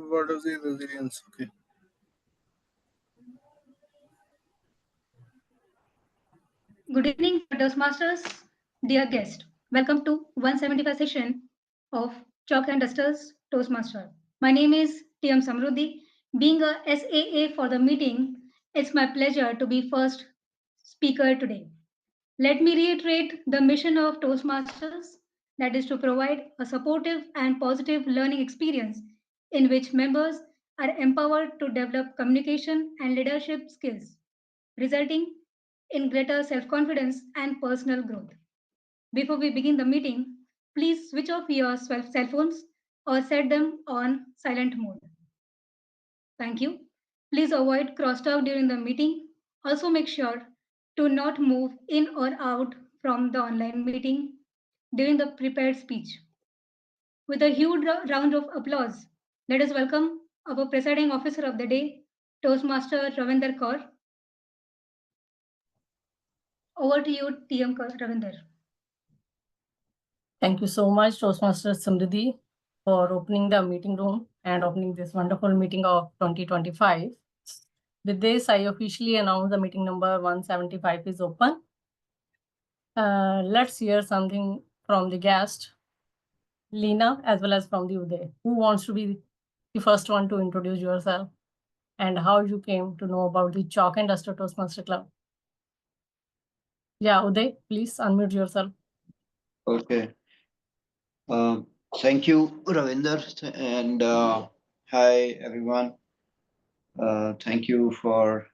What is the resilience? Okay. Good evening, Toastmasters. Dear guest, welcome to 175 session of Chalk and Dusters Toastmaster. My name is TM Samruddhi. Being a SAA for the meeting, it's my pleasure to be first speaker today. Let me reiterate the mission of Toastmasters, that is to provide a supportive and positive learning experience in which members are empowered to develop communication and leadership skills, resulting in greater self-confidence and personal growth. Before we begin the meeting, please switch off your cell phones or set them on silent mode. Thank you. Please avoid crosstalk during the meeting. Also make sure to not move in or out from the online meeting during the prepared speech. With a huge round of applause, let us welcome our presiding officer of the day, Toastmaster Ravinder Kaur. Over to you, TM Ravinder. Thank you so much, Toastmaster Samriddhi, for opening the meeting room and opening this wonderful meeting of 2025. With this, I officially announce the meeting number 175 is open. Let's hear something from the guest, Lena, as well as from the Uday. Who wants to be the first one to introduce yourself and how you came to know about the Chalk and Duster Toastmaster Club? Yeah, Uday, please unmute yourself. Okay. Thank you, Ravinder, and hi everyone. Thank you for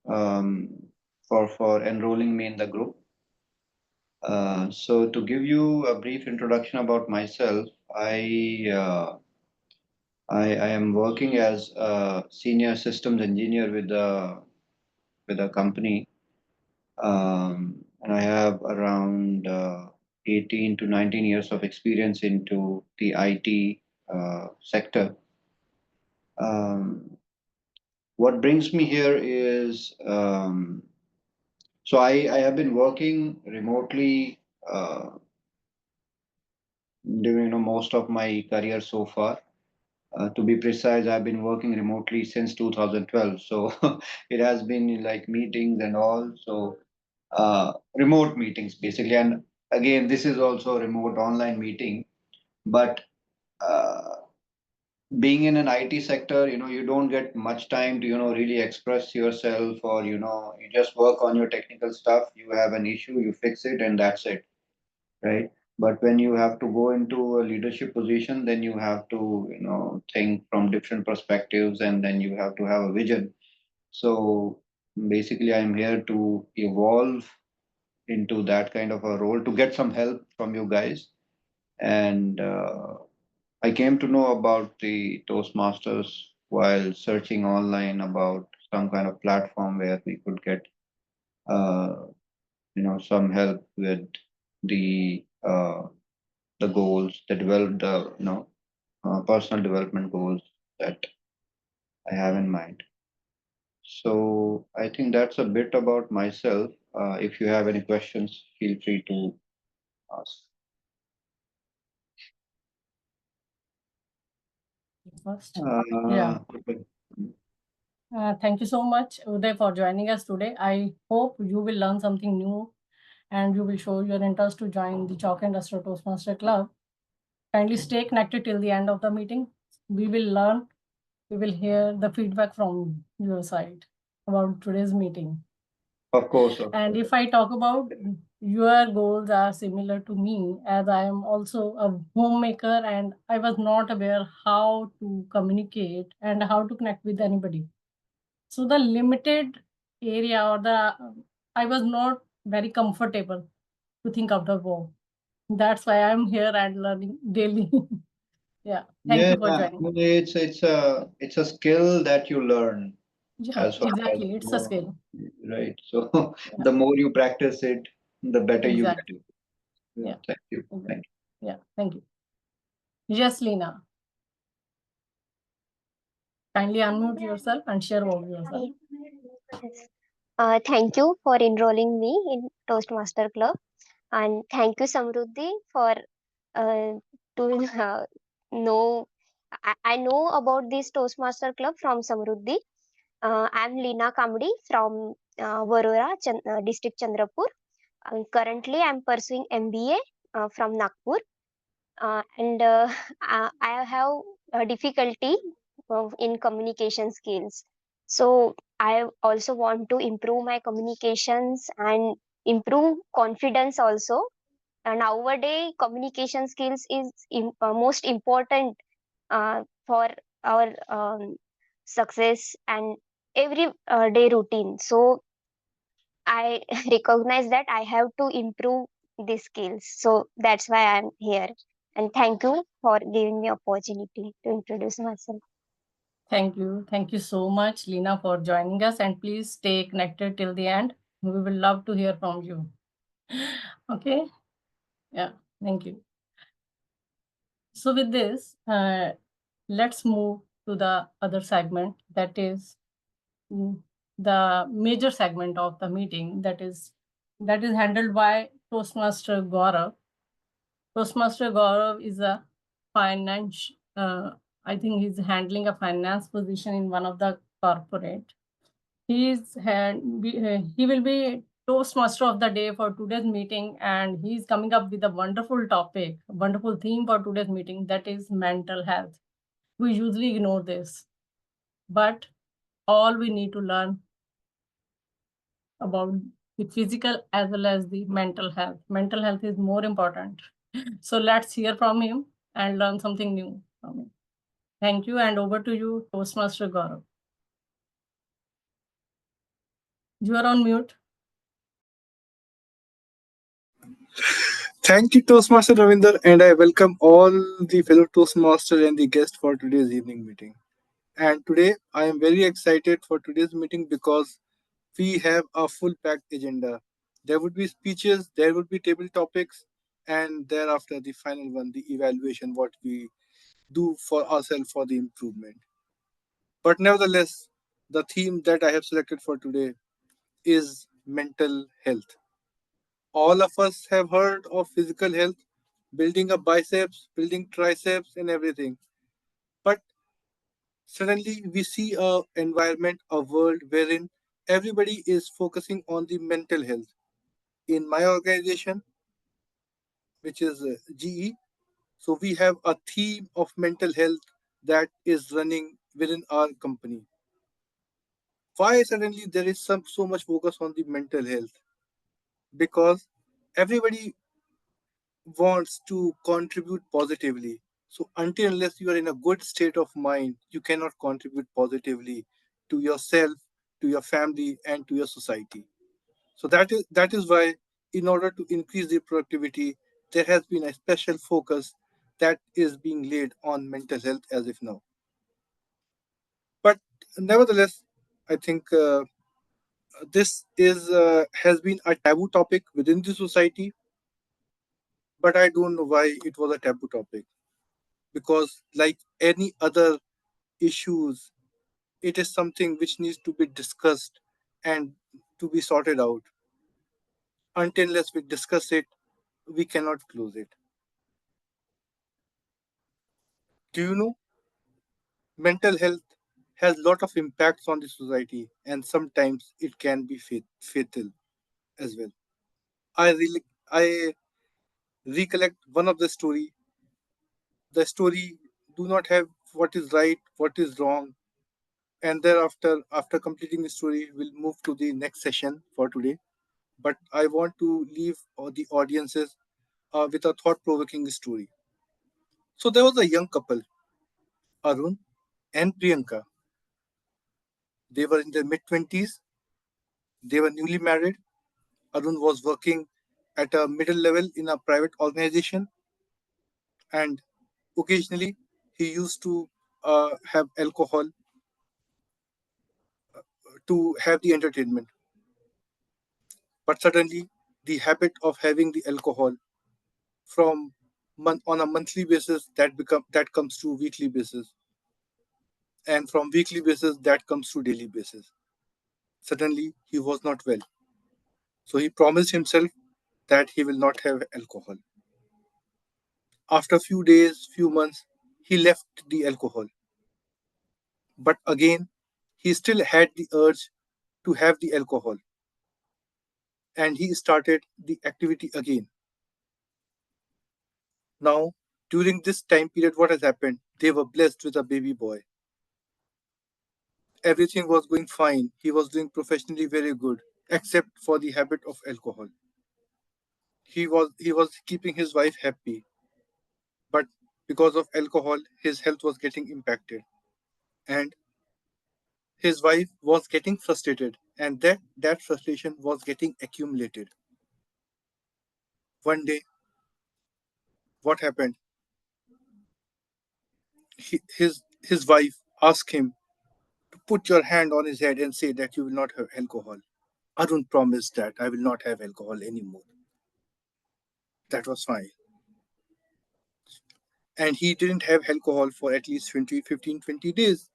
enrolling me in the group. So to give you a brief introduction about myself, I am working as a senior systems engineer with a company, and I have around 18 to 19 years of experience into the IT sector. What brings me here is so I have been working remotely during most of my career so far. To be precise, I've been working remotely since 2012. So it has been like meetings and all. So remote meetings basically. And again, this is also a remote online meeting. But being in an IT sector, you don't get much time to, really express yourself, or, you just work on your technical stuff. You have an issue, you fix it, and that's it, right? But when you have to go into a leadership position, then you have to, think from different perspectives, and then you have to have a vision. So basically, I'm here to evolve into that kind of a role to get some help from you guys. And I came to know about the Toastmasters while searching online about some kind of platform where we could get, some help with the goals, the personal development goals that I have in mind. So I think that's a bit about myself. If you have any questions, feel free to ask. First. Yeah. Thank you so much, Uday, for joining us today. I hope you will learn something new and you will show your interest to join the Chalk and Duster Toastmaster Club. Kindly stay connected till the end of the meeting. We will learn, we will hear the feedback from your side about today's meeting. Of course. And if I talk about your goals are similar to me, as I am also a homemaker and I was not aware how to communicate and how to connect with anybody. So the limited area or I was not very comfortable to think out of the box. That's why I'm here and learning daily. Yeah. Thank you for joining. It's a skill that you learn. Yeah, exactly. It's a skill. Right. So the more you practice it, the better you get it. Yeah. Thank you. Thank you. Yeah. Thank you. Yes, Lena. Kindly unmute yourself and share about yourself. Thank you for enrolling me in Toastmaster Club, and thank you Samruddhi for to know I know about this Toastmaster Club from Samruddhi. I'm Leena Kamdi from Varora, district Chandrapur. Currently, I'm pursuing MBA from Nagpur, and I have a difficulty in communication skills. So I also want to improve my communications and improve confidence also. And nowadays, communication skills is most important for our success and every day routine. So I recognize that I have to improve these skills. So that's why I'm here. And thank you for giving me opportunity to introduce myself. Thank you. Thank you so much, Lina, for joining us. And please stay connected till the end. We will love to hear from you. Okay? Yeah, thank you. So with this, let's move to the other segment, that is the major segment of the meeting, that is handled by Toastmaster GAURAV. Toastmaster GAURAV is a finance, I think he's handling a finance position in one of the corporate. He will be Toastmaster of the day for today's meeting, and he's coming up with a wonderful topic, wonderful theme for today's meeting, that is mental health. We usually ignore this, but all we need to learn about the physical as well as the mental health. Mental health is more important. So let's hear from him and learn something new from him. Thank you, and over to you, Toastmaster GAURAV. You are on mute. Thank you, Toastmaster Ravinder, and I welcome all the fellow Toastmasters and the guests for today's evening meeting. And today, I am very excited for today's meeting because we have a full packed agenda. There would be speeches, there would be table topics, and thereafter, the final one, the evaluation, what we do for ourselves for the improvement. But nevertheless, the theme that I have selected for today is mental health. All of us have heard of physical health, building up biceps, building triceps, and everything. But suddenly we see a environment, a world wherein everybody is focusing on the mental health. In my organization, which is GE, so we have a theme of mental health that is running within our company. Why suddenly there is so much focus on the mental health? Because everybody wants to contribute positively. So until unless you are in a good state of mind, you cannot contribute positively to yourself, to your family, and to your society. So that is why, in order to increase the productivity, there has been a special focus that is being laid on mental health as of now. But nevertheless, I think this is has been a taboo topic within the society. But I don't know why it was a taboo topic, because like any other issues, it is something which needs to be discussed and to be sorted out. Until unless we discuss it, we cannot close it. Do you know, mental health has lot of impacts on the society, and sometimes it can be fatal as well. I recollect one of the story. The story do not have what is right, what is wrong, and thereafter, after completing the story, we'll move to the next session for today. But I want to leave the audiences with a thought-provoking story. So there was a young couple, Arun and Priyanka. They were in their mid-20s. They were newly married. Arun was working at a middle level in a private organization, and occasionally he used to have alcohol to have the entertainment. But suddenly, the habit of having the alcohol from on a monthly basis, that comes to weekly basis, and from weekly basis that comes to daily basis. Suddenly he was not well, so he promised himself that he will not have alcohol. After few days, few months, he left the alcohol. But again, he still had the urge to have the alcohol, and he started the activity again. Now, during this time period, what has happened? They were blessed with a baby boy. Everything was going fine. He was doing professionally very good, except for the habit of alcohol. He was keeping his wife happy, but because of alcohol, his health was getting impacted, and his wife was getting frustrated, and that frustration was getting accumulated. One day, what happened? His wife asked him to put your hand on his head and say that you will not have alcohol. Arun promised that I will not have alcohol anymore. That was fine. And he didn't have alcohol for at least 20, 15, 20 days.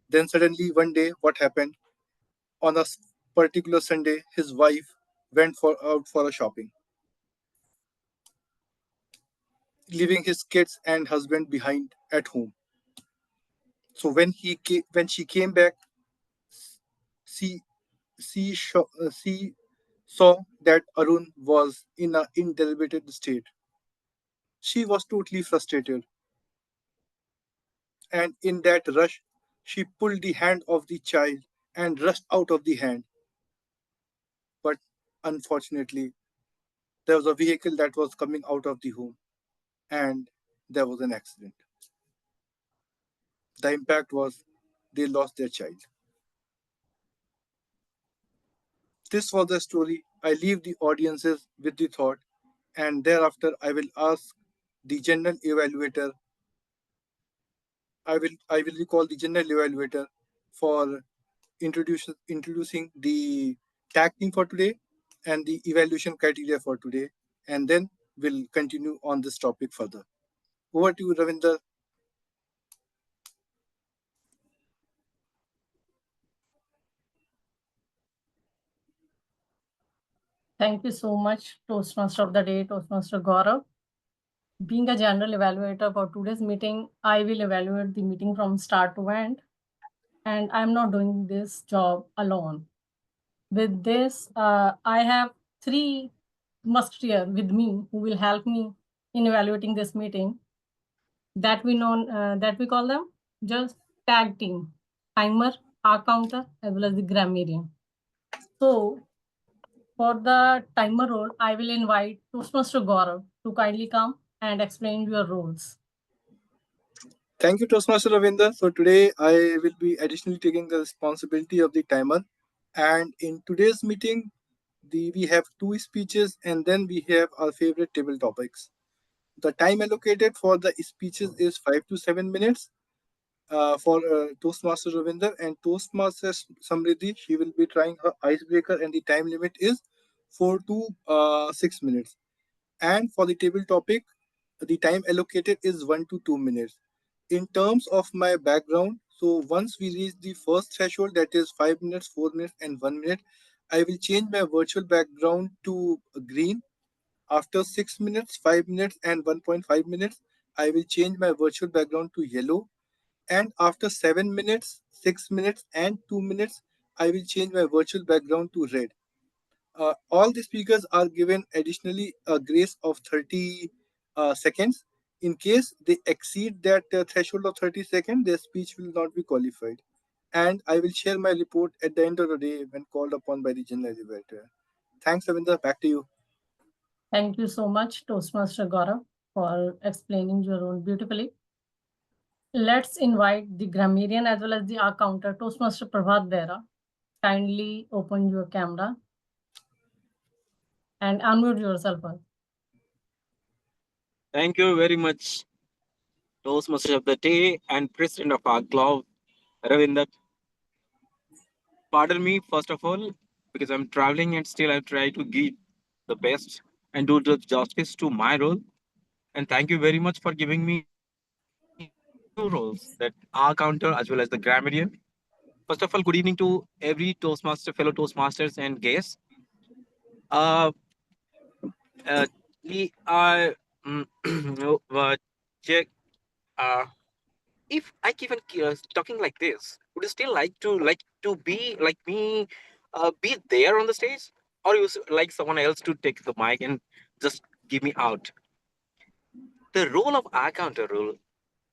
Then suddenly one day, what happened? On a particular Sunday, his wife went out for a shopping, leaving his kids and husband behind at home. So when she came back, she she saw that Arun was in an indeterminate state. She was totally frustrated, and in that rush, she pulled the hand of the child and rushed out of the hand. But unfortunately, there was a vehicle that was coming out of the home, and there was an accident. The impact was they lost their child. This was the story. I leave the audiences with the thought, and thereafter I will ask the general evaluator. I will recall the general evaluator for introducing the tag team for today and the evaluation criteria for today, and then we'll continue on this topic further. Over to you, Ravinder. Thank you so much, Toastmaster of the Day, Toastmaster Gaurav. Being a general evaluator for today's meeting, I will evaluate the meeting from start to end, and I'm not doing this job alone. With this, I have three musketeers with me who will help me in evaluating this meeting. That we call them just tag team, timer, R counter, as well as the grammarian. So for the timer role, I will invite Toastmaster Gaurav to kindly come and explain your roles. Thank you, Toastmaster Ravinder. So today I will be additionally taking the responsibility of the timer. And in today's meeting, we have two speeches and then we have our favorite table topics. The time allocated for the speeches is 5 to 7 minutes. For Toastmaster Ravinder and Toastmaster Samriddhi, she will be trying her icebreaker, and the time limit is 4 to 6 minutes. And for the table topic, the time allocated is 1 to 2 minutes. In terms of my background, so once we reach the first threshold, that is 5 minutes, 4 minutes, and 1 minute, I will change my virtual background to green. After 6 minutes, 5 minutes, and 1.5 minutes, I will change my virtual background to yellow. And after 7 minutes, 6 minutes, and 2 minutes, I will change my virtual background to red. All the speakers are given additionally a grace of 30 seconds. In case they exceed that threshold of 30 seconds, their speech will not be qualified. And I will share my report at the end of the day when called upon by the general evaluator. Thanks, Ravinder. Back to you. Thank you so much, Toastmaster Gaurav, for explaining your role beautifully. Let's invite the grammarian as well as the R counter, Toastmaster Prabhat Bera. Kindly open your camera and unmute yourself. Thank you very much, Toastmaster of the Day and President of our club, Ravinder. Pardon me, first of all, because I'm traveling and still I try to give the best and do the justice to my role. And thank you very much for giving me two roles, that R counter as well as the grammarian. First of all, good evening to every Toastmaster, fellow Toastmasters and guests. Uh, uh, we are check. Uh, if I keep on talking like this, would you still like to be like me, be there on the stage, or like someone else to take the mic and just give me out? The role of our counter rule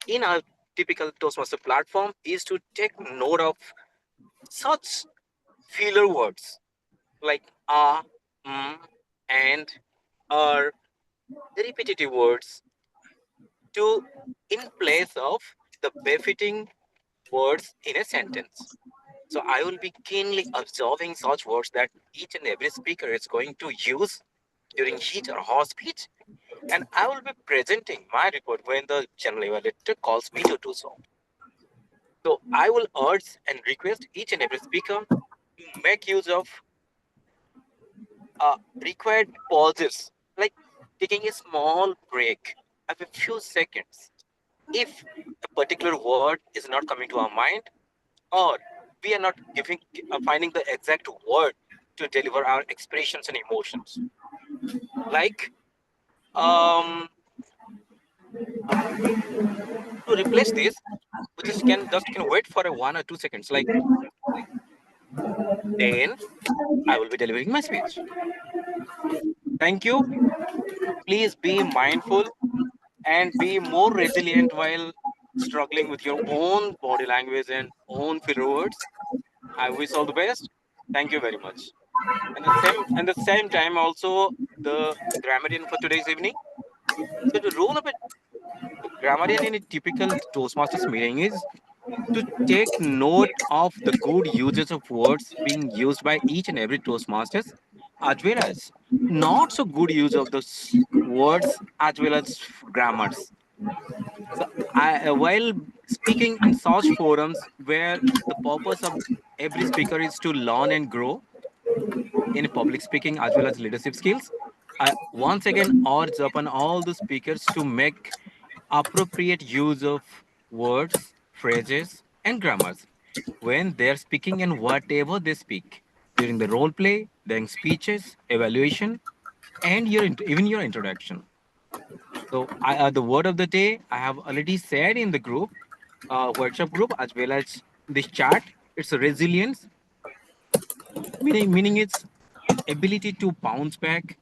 in our typical Toastmaster platform is to take note of such filler words like mm, and, or repetitive words to in place of the befitting words in a sentence. So I will be keenly observing such words that each and every speaker is going to use during his or her speech, and I will be presenting my report when the general evaluator calls me to do so. So I will urge and request each and every speaker to make use of required pauses, like taking a small break of a few seconds if a particular word is not coming to our mind, or we are not finding the exact word to deliver our expressions and emotions. Like, um, to replace this, we just can wait for a 1 or 2 seconds. Like, then I will be delivering my speech. Thank you. Please be mindful and be more resilient while struggling with your own body language and own filler words. I wish all the best. Thank you very much. And the same time also the grammarian for today's evening. So the role of a grammarian in a typical Toastmasters meeting is to take note of the good uses of words being used by each and every Toastmasters, as well as not so good use of those words as well as grammars. So while speaking in such forums where the purpose of every speaker is to learn and grow in public speaking as well as leadership skills, I once again urge upon all the speakers to make appropriate use of words, phrases, and grammars when they're speaking and whatever they speak during the role play, during speeches, evaluation, and even your introduction. So, the word of the day I have already said in the group, workshop group, as well as this chat. It's resilience, meaning it's ability to bounce back,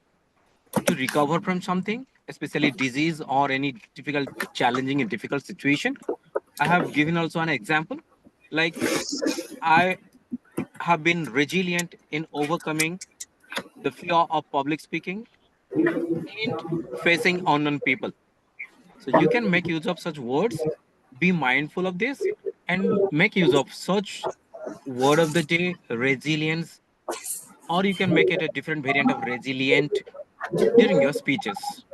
to recover from something, especially disease or any difficult, challenging, and difficult situation. I have given also an example, like I have been resilient in overcoming the fear of public speaking and facing unknown people. So you can make use of such words, be mindful of this, and make use of such word of the day, resilience, or you can make it a different variant of resilient during your speeches.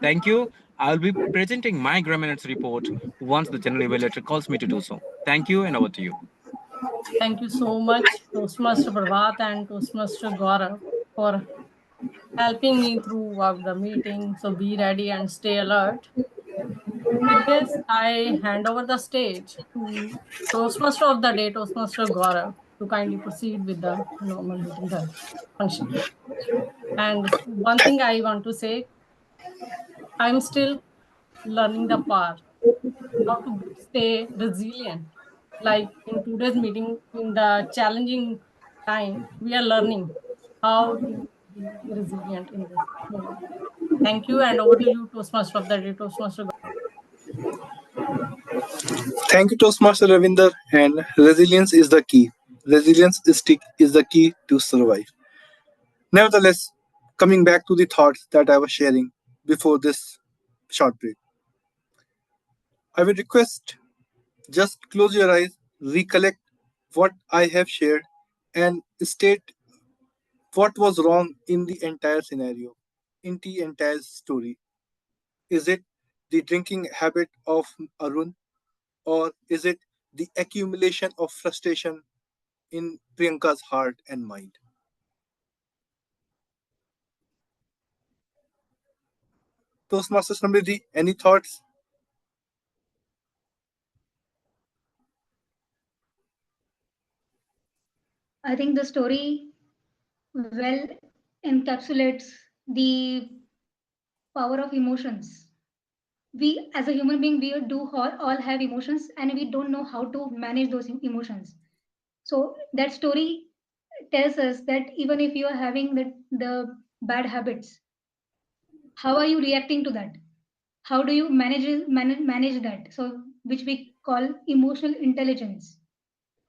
Thank you. I'll be presenting my grammar minutes report once the general evaluator calls me to do so. Thank you, and over to you. Thank you so much, Toastmaster Prabhat and Toastmaster Gaurav, for helping me throughout the meeting. So be ready and stay alert. With this, I hand over the stage to Toastmaster of the day, Toastmaster Gaurav, to kindly proceed with the normal meeting function. And one thing I want to say, I'm still learning the part how to stay resilient. Like in today's meeting, in the challenging time, we are learning how to be resilient in this moment. Thank you, and over to you, Toastmaster of the day, Toastmaster. Thank you, Toastmaster Ravinder. And resilience is the key. Resilience is the key to survive. Nevertheless, coming back to the thoughts that I was sharing before this short break, I would request just close your eyes, recollect what I have shared, and state what was wrong in the entire scenario, in the entire story. Is it the drinking habit of Arun, or is it the accumulation of frustration in Priyanka's heart and mind? Toastmaster Samriddhi, any thoughts? I think the story well encapsulates the power of emotions. we as a human being, we do all have emotions, and we don't know how to manage those emotions. So that story tells us that even if you are having the bad habits, how are you reacting to that? How do you manage that? So which we call emotional intelligence.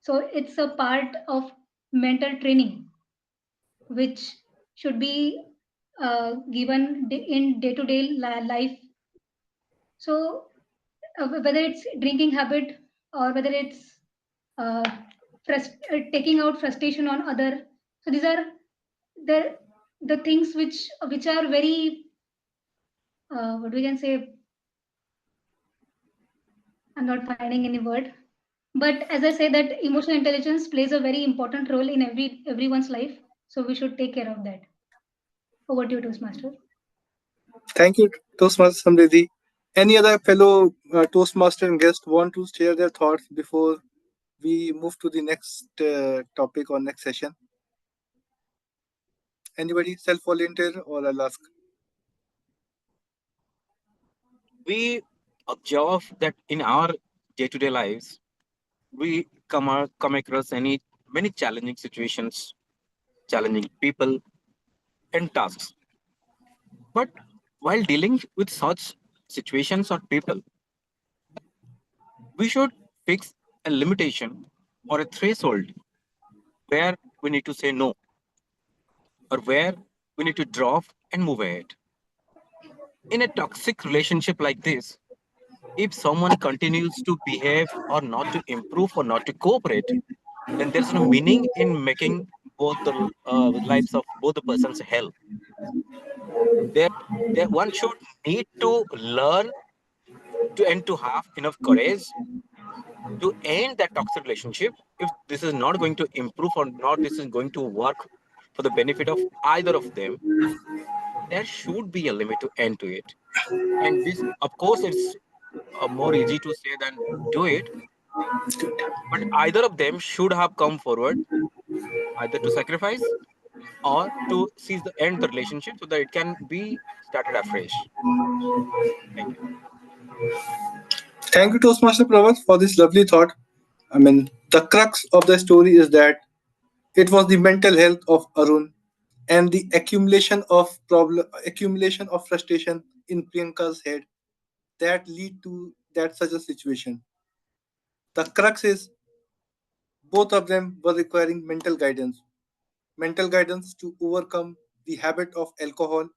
So it's a part of mental training which should be given in day-to-day life. So whether it's drinking habit or whether it's uh, taking out frustration on other, so these are the things which are very what we can say. I'm not finding any word, but as I say that emotional intelligence plays a very important role in everyone's life, so we should take care of that. Over to you, Toastmaster. Thank you, Toastmaster Samriddhi. Any other fellow Toastmaster and guest want to share their thoughts before we move to the next topic or next session? Anybody self-volunteer or I'll ask? We observe that in our day-to-day lives, we come across many challenging situations, challenging people and tasks. But while dealing with such situations or people, we should fix a limitation or a threshold where we need to say no, or where we need to drop and move ahead. In a toxic relationship like this, if someone continues to behave or not to improve or not to cooperate, then there's no meaning in making both the lives of both the persons hell. There one should need to learn to and to have enough courage to end that toxic relationship. If this is not going to improve or not, this is going to work for the benefit of either of them, there should be a limit to end to it. And this, of course, it's more easy to say than do it. But either of them should have come forward either to sacrifice or to cease the end the relationship so that it can be started afresh. Thank you. Thank you, Toastmaster Pravat, for this lovely thought. I mean, the crux of the story is that it was the mental health of Arun and the accumulation of frustration in Priyanka's head that lead to that such a situation. The crux is both of them were requiring mental guidance to overcome the habit of alcohol,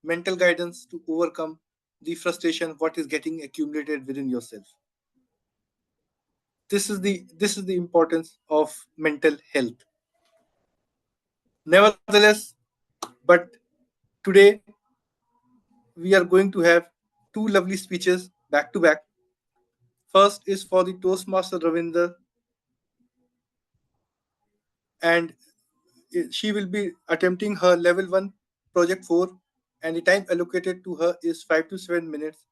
mental guidance to overcome the frustration what is getting accumulated within yourself. This is the importance of mental health. Nevertheless, but today we are going to have two lovely speeches back to back. First is for the Toastmaster Ravinder, and she will be attempting her level 1 project 4, and the time allocated to her is 5 to 7 minutes.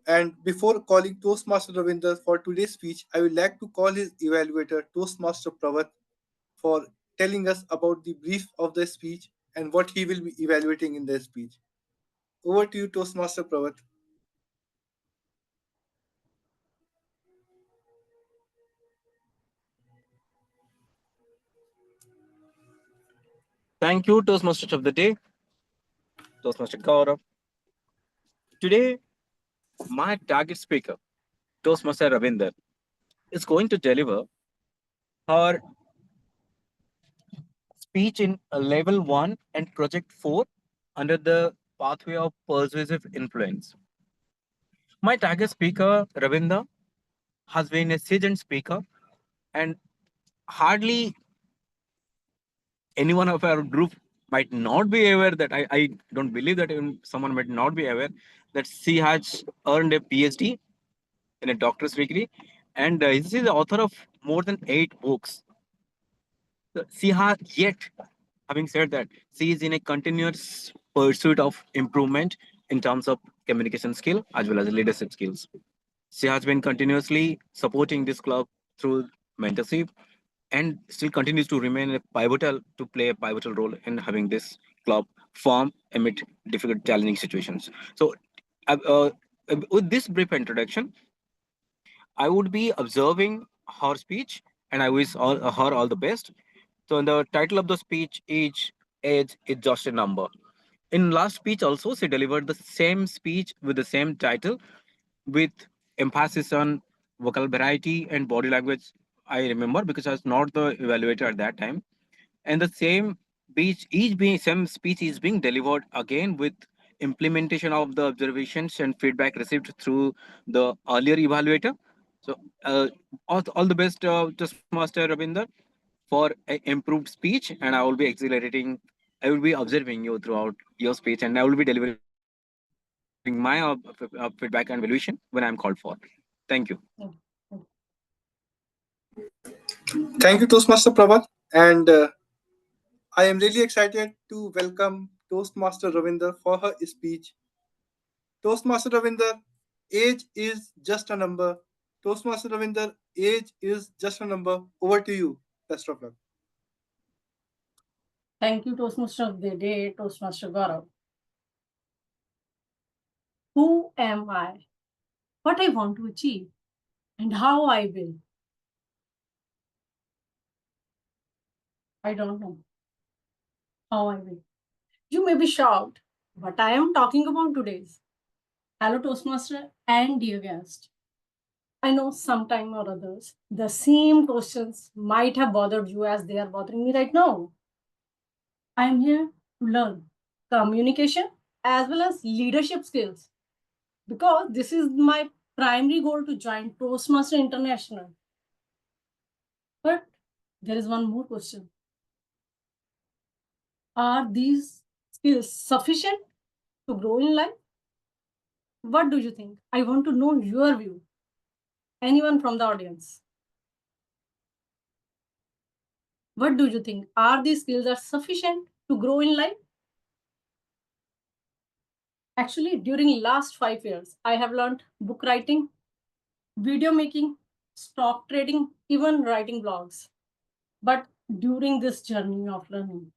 And before calling Toastmaster Ravinder for today's speech, I would like to call his evaluator, Toastmaster Pravat, for telling us about the brief of the speech and what he will be evaluating in the speech. Over to you, Toastmaster Pravat. Thank you, Toastmasters of the day, Toastmaster Gaurav. Today, my target speaker, Toastmaster Ravinder, is going to deliver her speech in level 1 and project 4 under the pathway of persuasive influence. My target speaker, Ravinder, has been a seasoned speaker, and hardly anyone of our group might not be aware that I don't believe that even someone might not be aware that she has earned a PhD in a doctor's degree, and she is the author of more than 8 books. So she has yet, having said that, she is in a continuous pursuit of improvement in terms of communication skill as well as leadership skills. She has been continuously supporting this club through mentorship and still continues to remain a pivotal to play a pivotal role in having this club form amid difficult challenging situations. So with this brief introduction, I would be observing her speech, and I wish her all the best. So, in the title of the speech, each age is just a number. In last speech, also, she delivered the same speech with the same title, with emphasis on vocal variety and body language. I remember because I was not the evaluator at that time, and the same speech, each being same speech is being delivered again with implementation of the observations and feedback received through the earlier evaluator. So, all the best, just Master Ravinder, for a improved speech, and I will be accelerating. I will be observing you throughout your speech, and I will be delivering my feedback and evaluation when I'm called for. Thank you. Thank you. Thank you, Toastmaster Prabhat. And I am really excited to welcome Toastmaster Ravinder for her speech. Toastmaster Ravinder, age is just a number. Toastmaster Ravinder, age is just a number. Over to you. Best of luck. Thank you, Toastmaster of the Day, Toastmaster GAURAV. Who am I? What I want to achieve? And how I will? I don't know how I will. You may be shocked, but I am talking about today's. Hello, Toastmaster and dear guest. I know sometime or others, the same questions might have bothered you as they are bothering me right now. I am here to learn communication as well as leadership skills because this is my primary goal to join Toastmaster International. But there is one more question. Are these skills sufficient to grow in life? What do you think? I want to know your view. Anyone from the audience? What do you think? Are these skills are sufficient to grow in life? Actually, during last 5 years, I have learned book writing, video making, stock trading, even writing blogs. But during this journey of learning,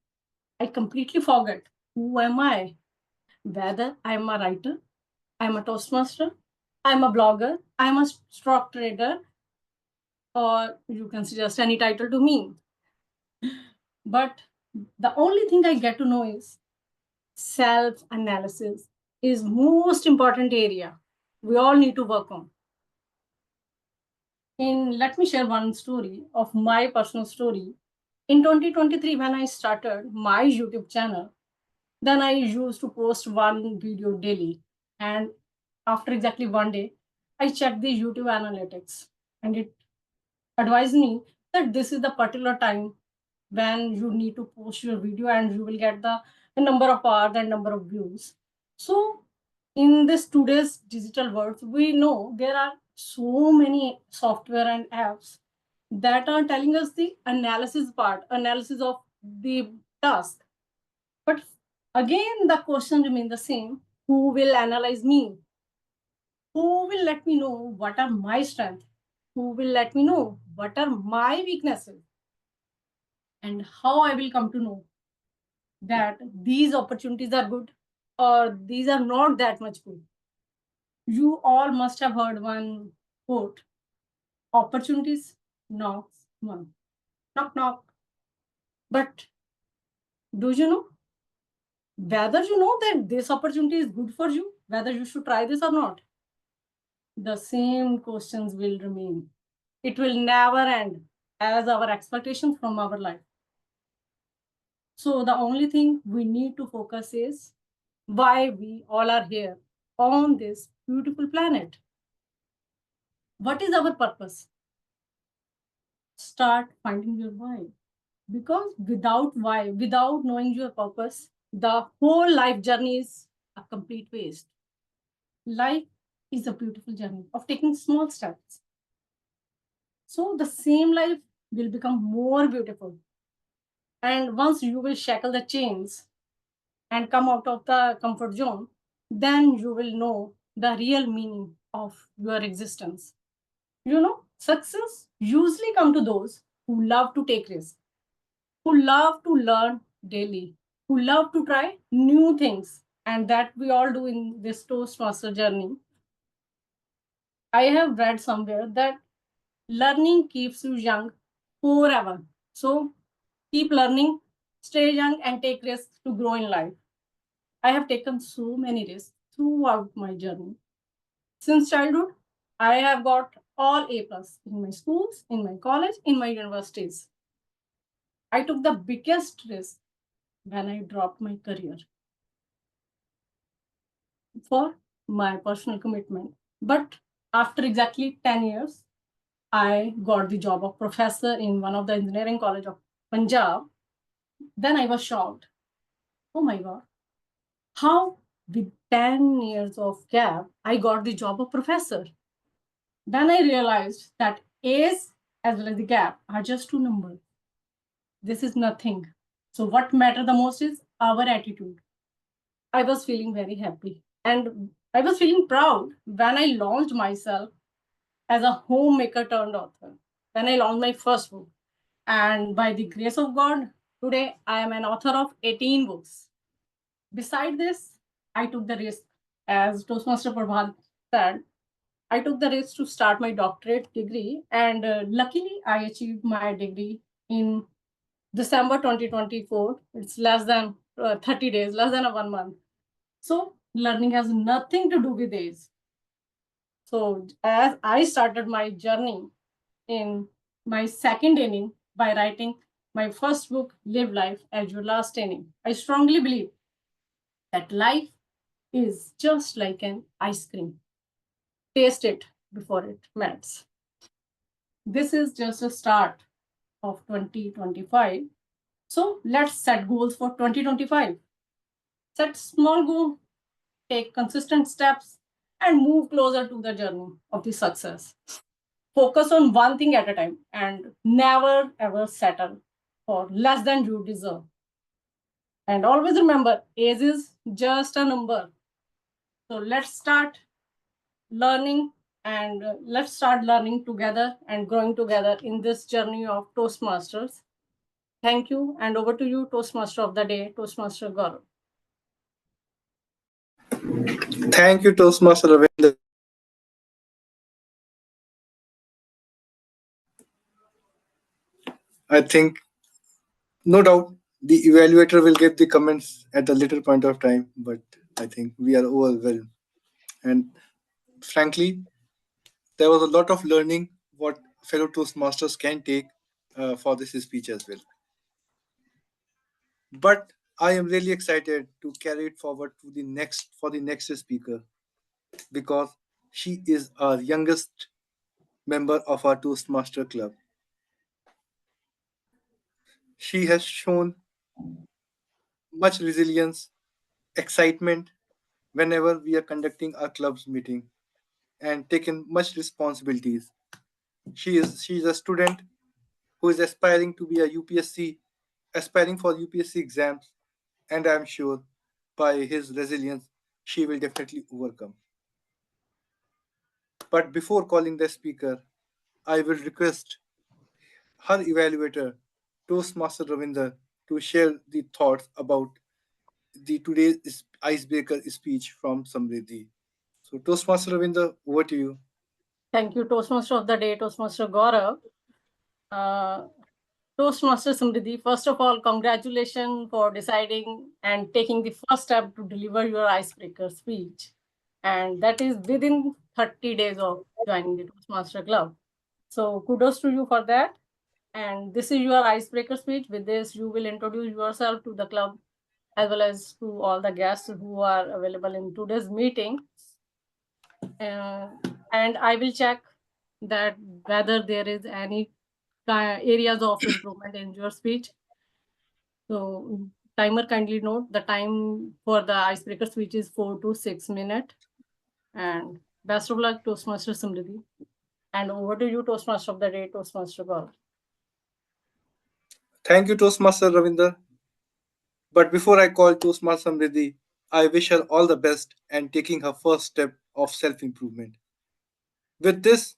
I completely forget who am I? Whether I'm a writer, I'm a Toastmaster, I'm a blogger, I'm a stock trader, or you can suggest any title to me. But the only thing I get to know is self-analysis is most important area we all need to work on. Let me share one story of my personal story. In 2023, when I started my YouTube channel, then I used to post one video daily. And after exactly one day, I checked the YouTube analytics and it advised me that this is the particular time when you need to post your video and you will get the number of hours and number of views. So in this today's digital world, we know there are so many software and apps that are telling us the analysis part, analysis of the task. But again, the question remains the same. Who will analyze me? Who will let me know what are my strengths? Who will let me know what are my weaknesses? And how I will come to know that these opportunities are good or these are not that much good. You all must have heard one quote, opportunities knocks one. Knock, knock. But do you know whether you know that this opportunity is good for you, whether you should try this or not? The same questions will remain. It will never end as our expectations from our life. So the only thing we need to focus is why we all are here on this beautiful planet. What is our purpose? Start finding your why. Because without why, without knowing your purpose, the whole life journey is a complete waste. Life is a beautiful journey of taking small steps. So the same life will become more beautiful. And once you will shackle the chains and come out of the comfort zone, then you will know the real meaning of your existence. You know, success usually comes to those who love to take risks, who love to learn daily, who love to try new things and that we all do in this Toastmaster journey. I have read somewhere that learning keeps you young forever. So keep learning, stay young, and take risks to grow in life. I have taken so many risks throughout my journey. Since childhood, I have got all A plus in my schools, in my college, in my universities. I took the biggest risk when I dropped my career for my personal commitment. But after exactly 10 years, I got the job of professor in one of the engineering college of Punjab. Then I was shocked. Oh my God, how with 10 years of gap, I got the job of professor. Then I realized that A's as well as the gap are just two numbers. This is nothing. So what matter the most is our attitude. I was feeling very happy and I was feeling proud when I launched myself as a homemaker turned author. Then I launched my first book. And by the grace of God, today I am an author of 18 books. Beside this, I took the risk, as Toastmaster Prabhat said, I took the risk to start my doctorate degree. And luckily, I achieved my degree in December 2024. It's less than 30 days, less than a 1 month. So learning has nothing to do with age. So as I started my journey in my second inning by writing my first book, Live Life as Your Last Inning, I strongly believe that life is just like an ice cream. Taste it before it melts. This is just a start of 2025. So let's set goals for 2025. Set small goal, take consistent steps, and move closer to the journey of the success. Focus on one thing at a time and never ever settle for less than you deserve. And always remember, age is just a number. So let's start learning and let's start learning together and growing together in this journey of Toastmasters. Thank you, and over to you, Toastmaster of the Day, Toastmaster GAURAV. Thank you, Toastmaster Ravinder. I think, no doubt, the evaluator will give the comments at a later point of time, but I think we are overwhelmed. And frankly, there was a lot of learning what fellow Toastmasters can take for this speech as well. But I am really excited to carry it forward to the next speaker because she is our youngest member of our Toastmaster club. She has shown much resilience, excitement whenever we are conducting our club's meeting and taken much responsibilities. She is a student who is aspiring to be a UPSC, aspiring for UPSC exams, and I am sure by his resilience she will definitely overcome. But before calling the speaker, I will request her evaluator, Toastmaster Ravinder, to share the thoughts about the today's icebreaker speech from Samriddhi. So, Toastmaster Ravinder, over to you. Thank you, Toastmaster of the Day, Toastmaster GAURAV. Uh, Toastmaster Samriddhi, first of all, congratulations for deciding and taking the first step to deliver your icebreaker speech. And that is within 30 days of joining the Toastmaster Club. So kudos to you for that. And this is your icebreaker speech. With this, you will introduce yourself to the club as well as to all the guests who are available in today's meeting. And I will check that whether there is any areas of improvement in your speech. So timer, kindly note the time for the icebreaker speech is 4 to 6 minutes. And best of luck, Toastmaster Samriddhi. And over to you, Toastmaster of the Day, Toastmaster Gaurav. Thank you, Toastmaster Ravinder. But before I call Toastmaster Samriddhi, I wish her all the best and taking her first step of self improvement. With this,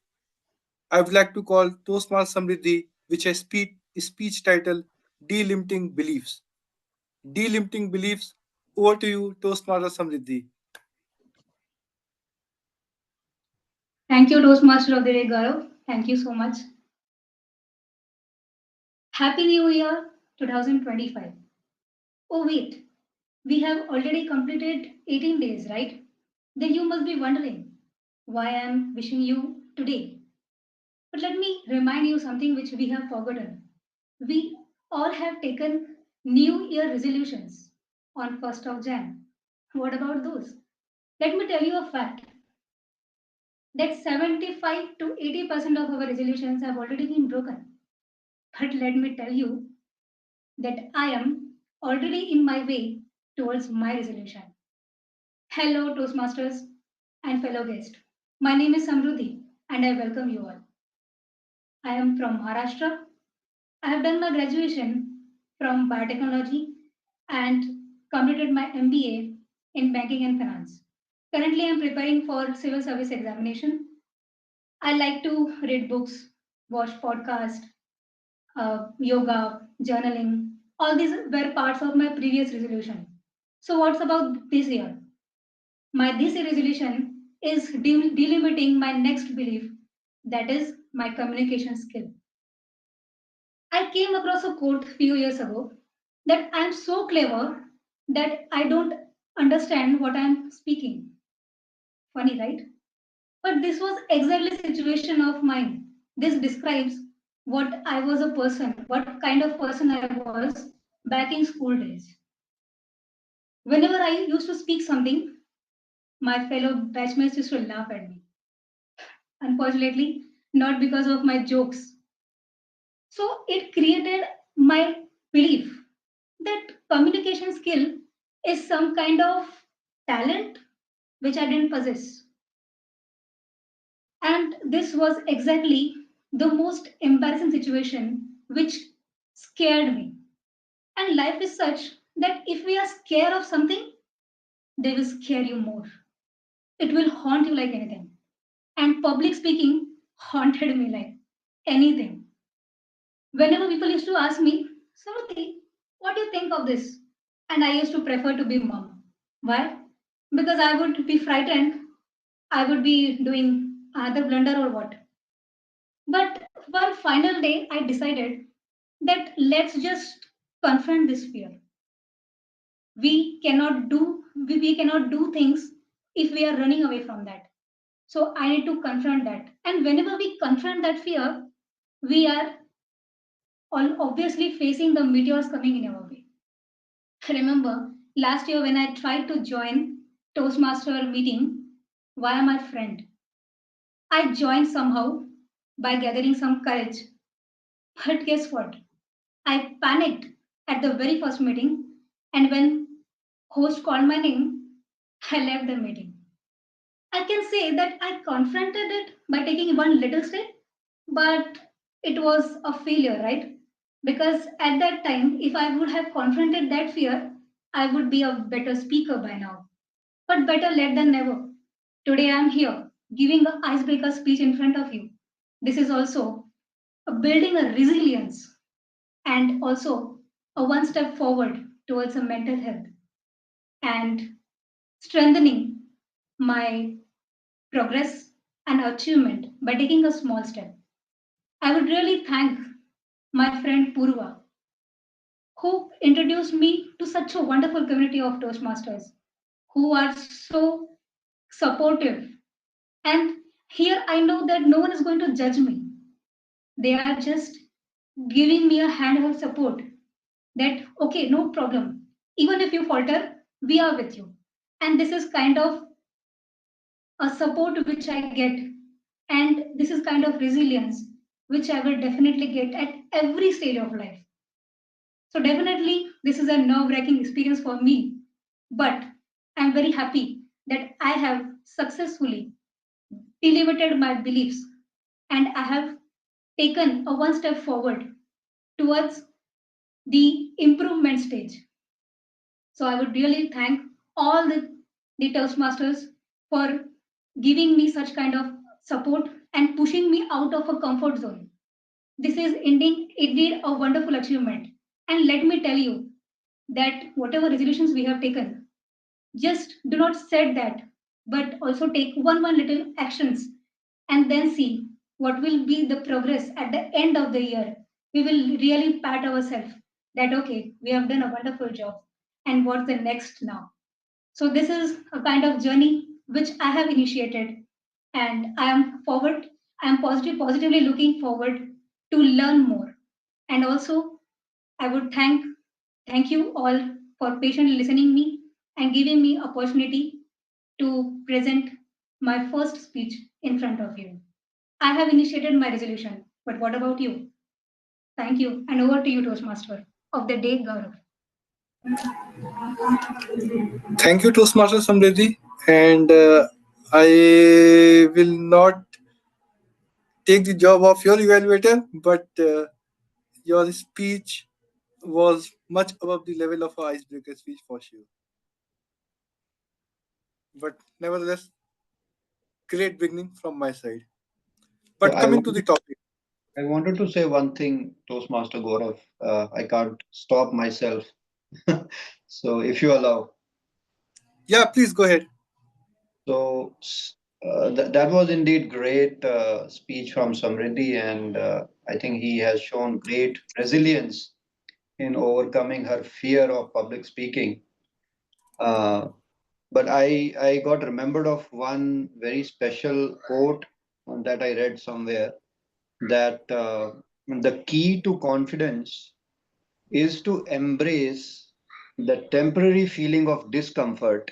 I would like to call Toastmaster Samriddhi, which has speech title Delimiting Beliefs. Delimiting beliefs Over to you, Toastmaster Samriddhi. Thank you, Toastmaster of the Day, Gaurav. Thank you so much. Happy New Year 2025. Oh, wait, we have already completed 18 days, right? Then you must be wondering why I am wishing you today. But let me remind you something which we have forgotten. We all have taken New Year resolutions on 1st of Jan. What about those? Let me tell you a fact that 75 to 80% of our resolutions have already been broken. But let me tell you that I am already in my way towards my resolution. Hello, Toastmasters and fellow guests. My name is Samruddhi and I welcome you all. I am from Maharashtra. I have done my graduation from biotechnology and completed my MBA in banking and finance. Currently, I am preparing for civil service examination. I like to read books, watch podcasts, yoga, journaling. All these were parts of my previous resolution. So, what's about this year? My this year resolution is delimiting my next belief, that is my communication skill. I came across a quote a few years ago that I'm so clever that I don't understand what I'm speaking. Funny, right? But this was exactly situation of mine. This describes what I was a person, what kind of person I was back in school days. Whenever I used to speak something, my fellow batchmates used to laugh at me. Unfortunately, not because of my jokes. So it created my belief that communication skill is some kind of talent which I didn't possess. And this was exactly the most embarrassing situation which scared me. And life is such that if we are scared of something, they will scare you more. It will haunt you like anything. And public speaking haunted me like anything. Whenever people used to ask me, Samruti, what do you think of this? And I used to prefer to be mum. Why? Because I would be frightened. I would be doing another blunder or what. But one final day, I decided that let's just confront this fear. We cannot do things if we are running away from that. So I need to confront that. And whenever we confront that fear, we are all obviously facing the meteors coming in our way. Remember last year when I tried to join Toastmaster meeting via my friend. I joined somehow by gathering some courage. But guess what? I panicked at the very first meeting, and when host called my name, I left the meeting. I can say that I confronted it by taking one little step, but it was a failure, right? Because at that time, if I would have confronted that fear, I would be a better speaker by now. But better late than never. Today I am here giving an icebreaker speech in front of you. This is also building a resilience and also a one step forward towards a mental health and strengthening my progress and achievement by taking a small step. I would really thank my friend Purva, who introduced me to such a wonderful community of Toastmasters who are so supportive. And here I know that no one is going to judge me. They are just giving me a handhold support that, okay, no problem. Even if you falter, we are with you. And this is kind of a support which I get. And this is kind of resilience which I will definitely get at every stage of life. So, definitely, this is a nerve wracking experience for me. But I'm very happy that I have successfully delimited my beliefs and I have taken a one step forward towards the improvement stage. So I would really thank all the Toastmasters for giving me such kind of support and pushing me out of a comfort zone. This is indeed a wonderful achievement. And let me tell you that whatever resolutions we have taken, Just do not set that, but also take one little actions and then see what will be the progress at the end of the year. We will really pat ourselves that okay, we have done a wonderful job. And what's the next now? So this is a kind of journey which I have initiated, and I am positively looking forward to learn more. And also, I would thank you all for patiently listening me and giving me opportunity to present my first speech in front of you. I have initiated my resolution, but what about you? Thank you, and over to you, Toastmaster of the day, Gaurav. Thank you, Toastmaster Samriddhi. And I will not take the job of your evaluator, but your speech was much above the level of a icebreaker speech for sure. But nevertheless, great beginning from my side. So But coming to the topic, I wanted to say one thing, Toastmaster Gaurav. I can't stop myself. So if you allow. yeah, please go ahead. So that was indeed great speech from Samriddhi, and I think he has shown great resilience in overcoming her fear of public speaking. Uh, but I got remembered of one very special quote that I read somewhere, that the key to confidence is to embrace the temporary feeling of discomfort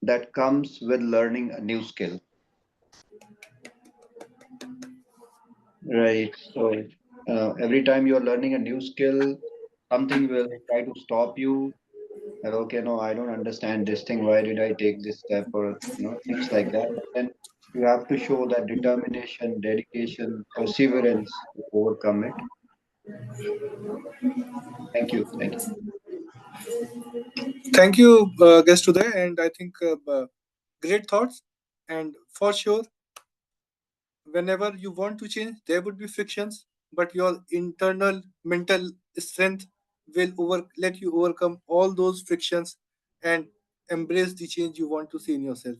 that comes with learning a new skill. Right. So every time you're learning a new skill, something will try to stop you. That, okay, no, I don't understand this thing. Why did I take this step, or things like that. But then you have to show that determination, dedication, perseverance to overcome it. Thank you. Thank you. Thank you, guest today, and I think great thoughts. And for sure, whenever you want to change, there would be frictions, but your internal mental strength will let you overcome all those frictions and embrace the change you want to see in yourself.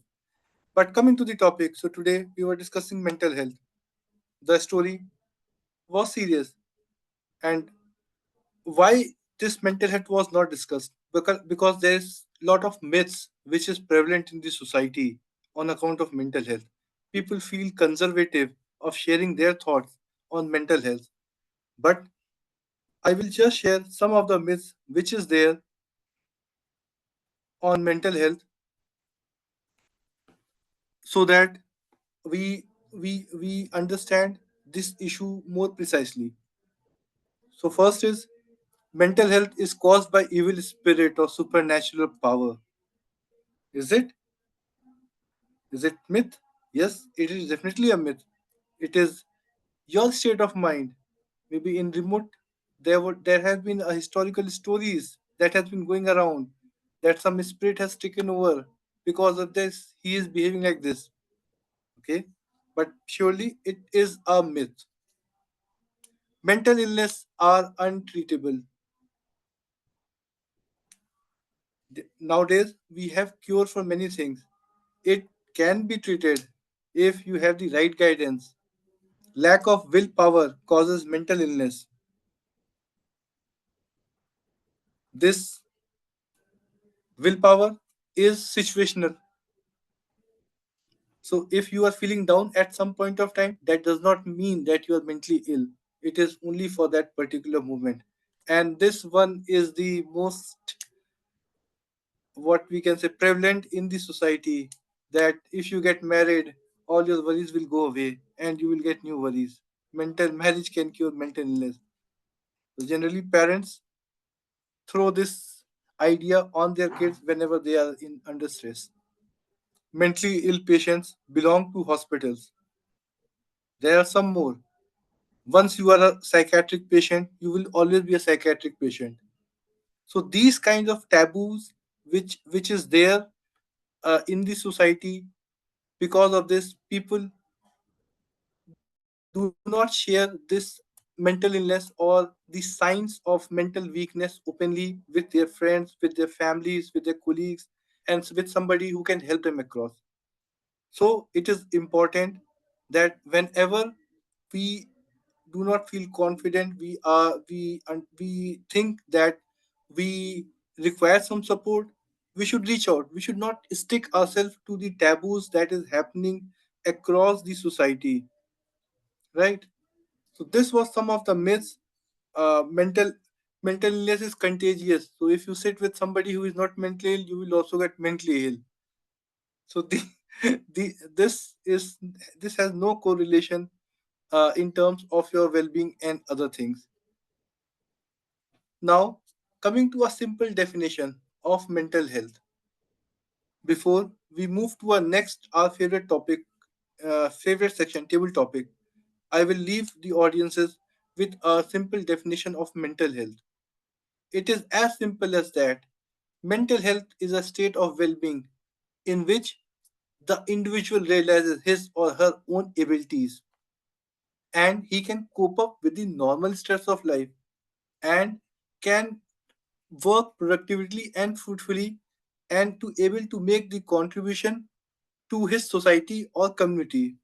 But coming to the topic, so today we were discussing mental health. The story was serious, and why this mental health was not discussed, because there's a lot of myths which is prevalent in the society on account of mental health. People feel conservative of sharing their thoughts on mental health, but I will just share some of the myths which is there on mental health, so that we understand this issue more precisely. So first is, mental health is caused by evil spirit or supernatural power. Is it? Is it myth? Yes, it is definitely a myth. It is your state of mind. Maybe in remote, there has been a historical stories that has been going around, that some spirit has taken over. Because of this, he is behaving like this. Okay, but surely it is a myth. Mental illness are untreatable. Nowadays, we have cure for many things. It can be treated if you have the right guidance. Lack of willpower causes mental illness. This willpower is situational. So, if you are feeling down at some point of time, that does not mean that you are mentally ill. It is only for that particular moment. And this one is the most, what we can say, prevalent in the society, that if you get married, all your worries will go away and you will get new worries. Mental marriage can cure mental illness. So, generally, parents throw this idea on their kids whenever they are in under stress. Mentally ill patients belong to hospitals. There are some more. Once you are a psychiatric patient, you will always be a psychiatric patient. So these kinds of taboos, which is there in the society, because of this, people do not share this mental illness or the signs of mental weakness openly with their friends, with their families, with their colleagues, and with somebody who can help them across. So it is important that whenever we do not feel confident, we think that we require some support, we should reach out. We should not stick ourselves to the taboos that is happening across the society, right? So this was some of the myths. Mental illness is contagious. So if you sit with somebody who is not mentally ill, you will also get mentally ill. So the this has no correlation in terms of your well-being and other things. Now, coming to a simple definition of mental health. Before we move to our next, our favorite topic, favorite section, table topic, I will leave the audiences with a simple definition of mental health. It is as simple as that. Mental health is a state of well being in which the individual realizes his or her own abilities and he can cope up with the normal stress of life and can work productively and fruitfully and to able to make the contribution to his society or community.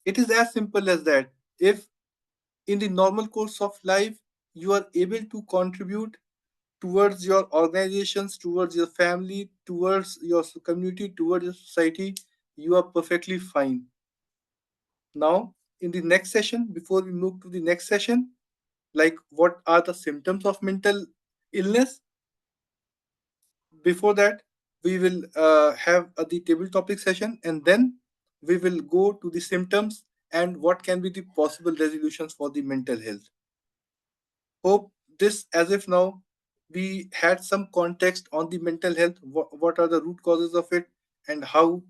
It is as simple as that. If in the normal course of life you are able to contribute towards your organizations, towards your family, towards your community, towards your society, you are perfectly fine. Now, in the next session, before we move to the next session, like what are the symptoms of mental illness? Before that, we will have the table topic session, and then we will go to the symptoms and what can be the possible resolutions for the mental health. Hope this, as if now we had some context on the mental health, what are the root causes of it, and how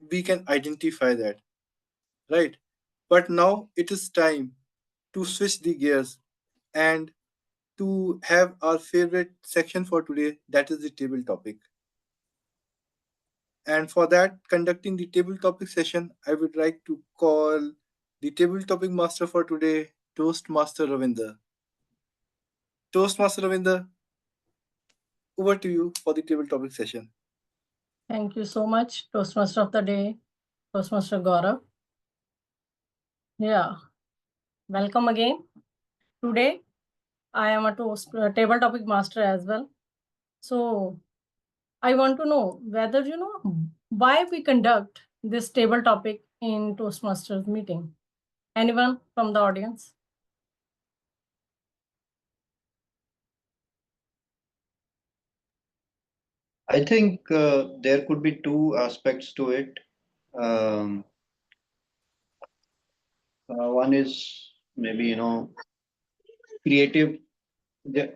we can identify that, right? But now it is time to switch the gears and to have our favorite section for today, that is the table topic. And for that, conducting the table topic session, I would like to call the table topic master for today, Toastmaster Ravinder. Toastmaster Ravinder, over to you for the table topic session. Thank you so much, Toastmaster of the Day, Toastmaster GAURAV. Yeah, welcome again. Today, I am a table topic master as well. So, I want to know whether you know why we conduct this table topic in Toastmasters meeting. Anyone from the audience? I think there could be two aspects to it. Um, one is maybe, creative.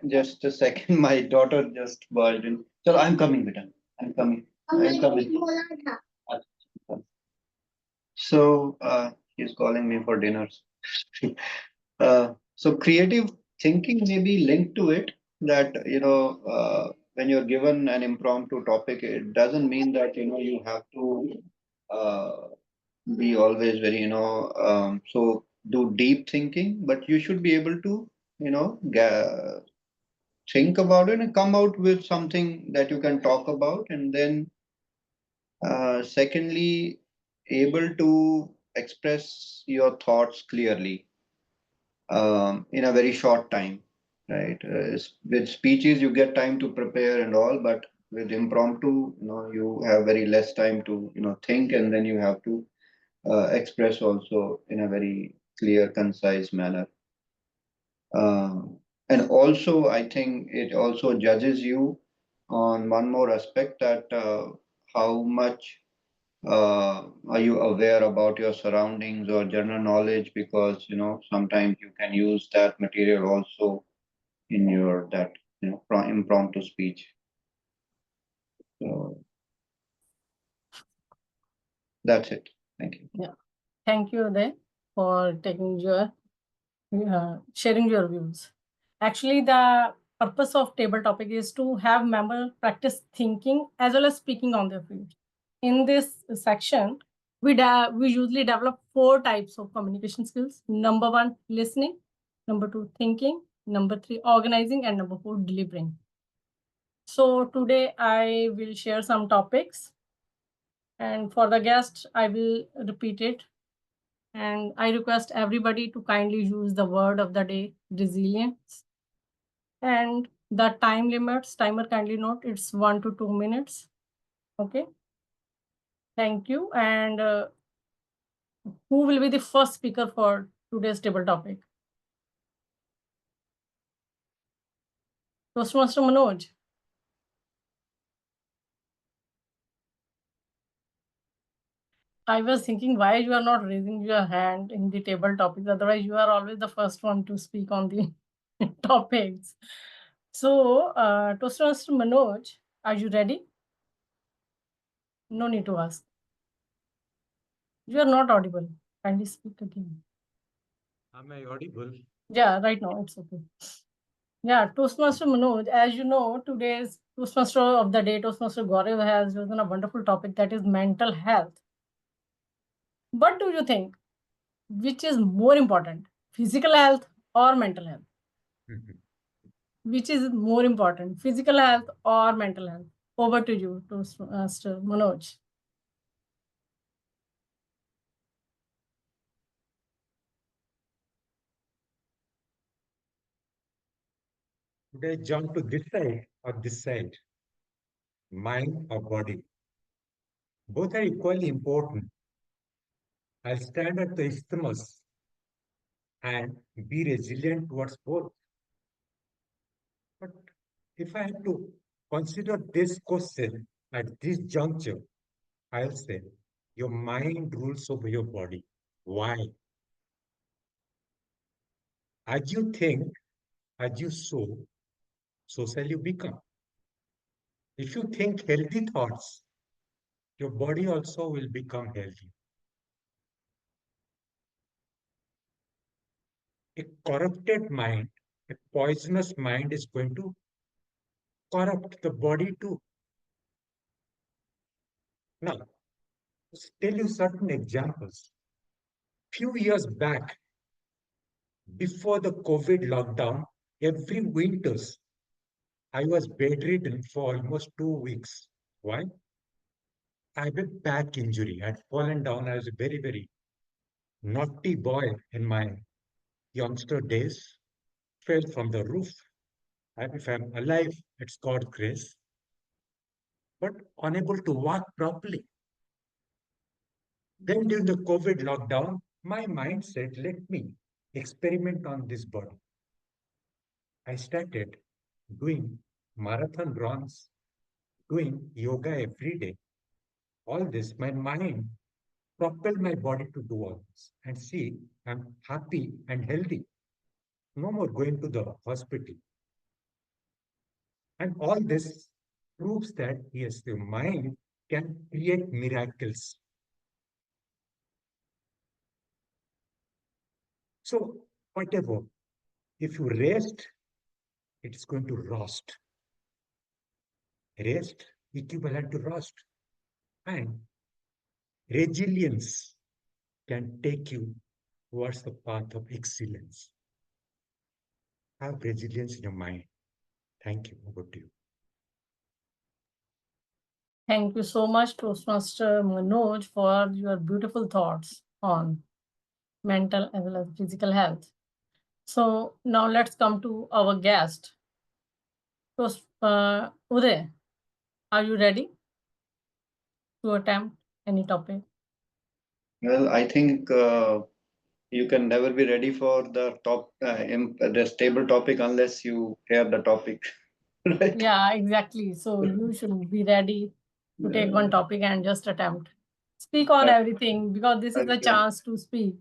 Just a second, my daughter just barged in. So I'm coming, beta. I'm coming. I'm coming. So he's calling me for dinners. So creative thinking may be linked to it that, when you're given an impromptu topic, it doesn't mean that, you have to uh, be always very, so do deep thinking, but you should be able to, think about it and come out with something that you can talk about. And then, secondly, able to express your thoughts clearly in a very short time, right? With speeches, you get time to prepare and all, but with impromptu, you have very less time to, think, and then you have to express also in a very clear, concise manner. And also, I think it also judges you on one more aspect that how much are you aware about your surroundings or general knowledge? Because sometimes you can use that material also in your that impromptu speech. So that's it. Thank you. Yeah, thank you, Uday, for taking your sharing your views. Actually, the purpose of table topic is to have member practice thinking as well as speaking on their field. In this section, we usually develop 4 types of communication skills. Number 1, listening. Number 2, thinking. Number 3, organizing. And number 4, delivering. So today I will share some topics, and for the guest, I will repeat it. And I request everybody to kindly use the word of the day, resilience. And the time limits, timer kindly note, it's 1 to 2 minutes. Okay. Thank you. And who will be the first speaker for today's table topic? Toastmaster Manoj. I was thinking why you are not raising your hand in the table topics. Otherwise, you are always the first one to speak on the topics. So, Toastmaster Manoj, are you ready? No need to ask. You are not audible. Kindly speak again. Am I audible? Yeah, right now it's okay. Yeah, Toastmaster Manoj, as you know, today's Toastmaster of the day, Toastmaster GAURAV, has chosen a wonderful topic, that is mental health. What do you think? Which is more important, physical health or mental health? Which is more important, physical health or mental health? Over to you, Toastmaster Manoj. Should I jump to this side or this side? Mind or body? Both are equally important. I'll stand at the isthmus and be resilient towards both. But if I have to consider this question at this juncture, I'll say your mind rules over your body. Why? As you think, as you sow, so shall you become. If you think healthy thoughts, your body also will become healthy. A corrupted mind, a poisonous mind is going to corrupt the body too. Now, let's tell you certain examples. Few years back, before the COVID lockdown, every winters, I was bedridden for almost 2 weeks. Why? I have a back injury. I had fallen down. I was a very, very naughty boy in my youngster days. Fell from the roof. If I'm alive, it's God's grace, but unable to walk properly. Then during the COVID lockdown, my mind said, let me experiment on this body. I started doing marathon runs, doing yoga every day. All this, my mind propelled my body to do all this. And see, I'm happy and healthy. No more going to the hospital. And all this proves that, yes, the mind can create miracles. So, whatever, if you rest, it's going to rust. Rest equivalent to rust. And resilience can take you towards the path of excellence. Have resilience in your mind. Thank you. Over to you. Thank you so much, Toastmaster Manoj, for your beautiful thoughts on mental as well as physical health. So now let's come to our guest. Toast, Uday, are you ready to attempt any topic? Well, I think you can never be ready for the stable topic unless you hear the topic, right? Yeah, exactly. So you should be ready to take one topic and just attempt. Speak on Uh, everything because this is the okay. chance to speak.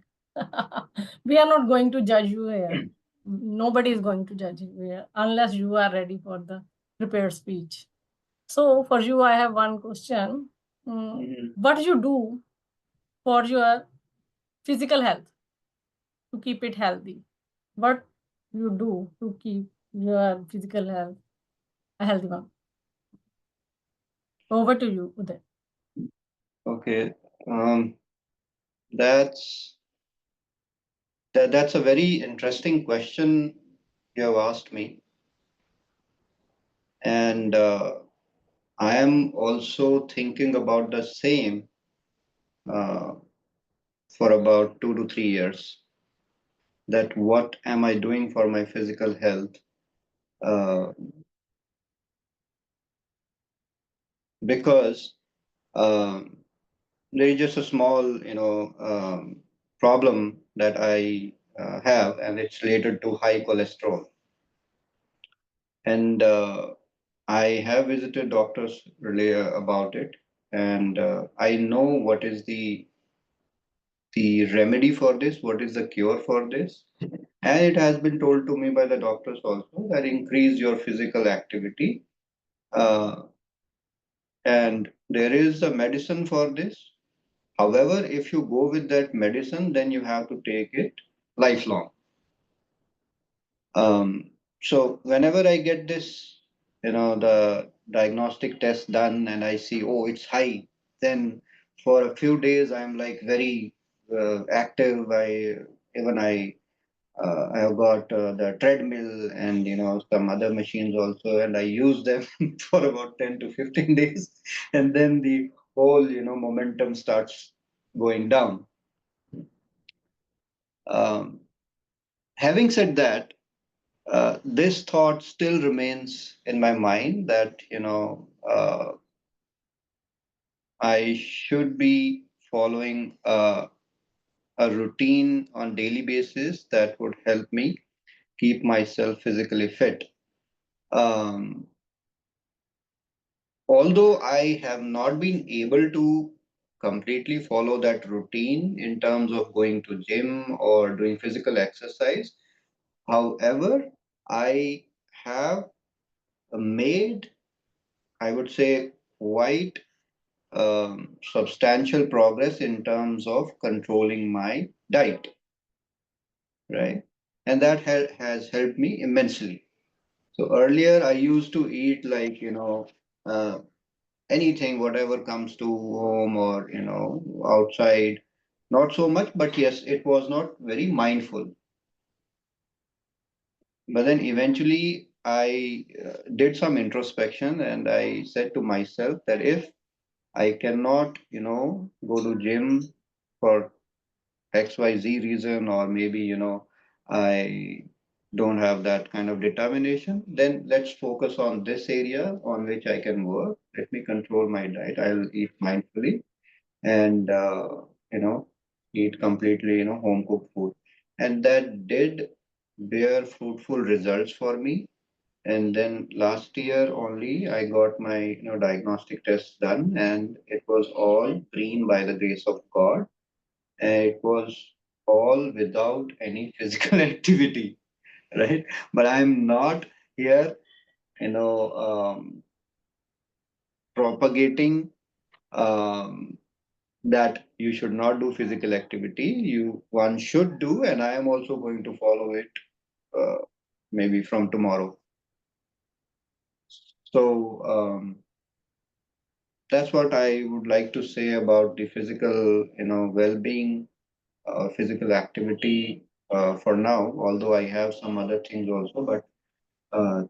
We are not going to judge you here. Nobody is going to judge you here unless you are ready for the prepared speech. So for you, I have one question. What you do for your physical health to keep it healthy? What you do to keep your physical health a healthy one? Over to you, Uday. Okay. Um, that's that's a very interesting question you have asked me. And I am also thinking about the same uh, for about 2 to 3 years. That what am I doing for my physical health? Uh, because um, there is just a small, problem that I have, and it's related to high cholesterol. And I have visited doctors really about it, and I know what is the remedy for this, what is the cure for this. And it has been told to me by the doctors also that increase your physical activity. Uh, and there is a medicine for this. However, if you go with that medicine, then you have to take it lifelong. So whenever I get this, the diagnostic test done and I see, oh, it's high, then for a few days I'm like very active. I have got the treadmill and some other machines also, and I use them for about 10 to 15 days, and then the whole momentum starts going down. Um, Having said that, this thought still remains in my mind that I should be following a routine on daily basis that would help me keep myself physically fit. Um, Although I have not been able to completely follow that routine in terms of going to gym or doing physical exercise, however, I have made, I would say, quite substantial progress in terms of controlling my diet, right? And that has helped me immensely. So earlier I used to eat like, uh, anything, whatever comes to home or, outside. Not so much, but yes, it was not very mindful. But then eventually I did some introspection and I said to myself that if I cannot, go to gym for XYZ reason, or maybe, I don't have that kind of determination, then let's focus on this area on which I can work. Let me control my diet. I'll eat mindfully and, eat completely, home cooked food. And that did bear fruitful results for me. And then last year only, I got my, diagnostic tests done, and it was all green by the grace of God. And it was all without any physical activity, right? But I'm not here, propagating um, that you should not do physical activity. One should do, and I am also going to follow it uh, maybe from tomorrow. So that's what I would like to say about the physical, well-being, physical activity for now. Although I have some other things also, but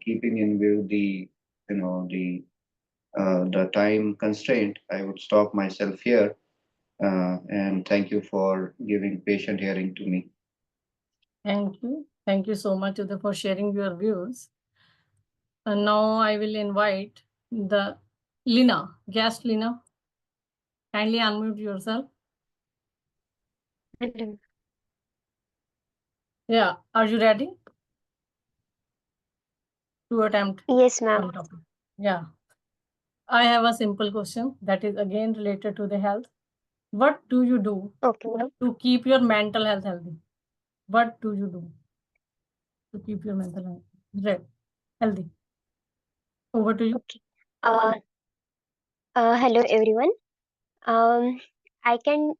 keeping in view the time constraint, I would stop myself here. And thank you for giving patient hearing to me. Thank you. Thank you so much, Uday, for sharing your views. And now I will invite the Lina, guest Lina. Kindly unmute yourself. Hello. Yeah, are you ready to attempt Yes, ma'am. one topic? Yeah, I have a simple question that is again related to the health. What do you do Okay, ma'am. to keep your mental health healthy? What do you do to keep your mental health healthy? Over to you. Okay. Uh, Hello, everyone. Um, I can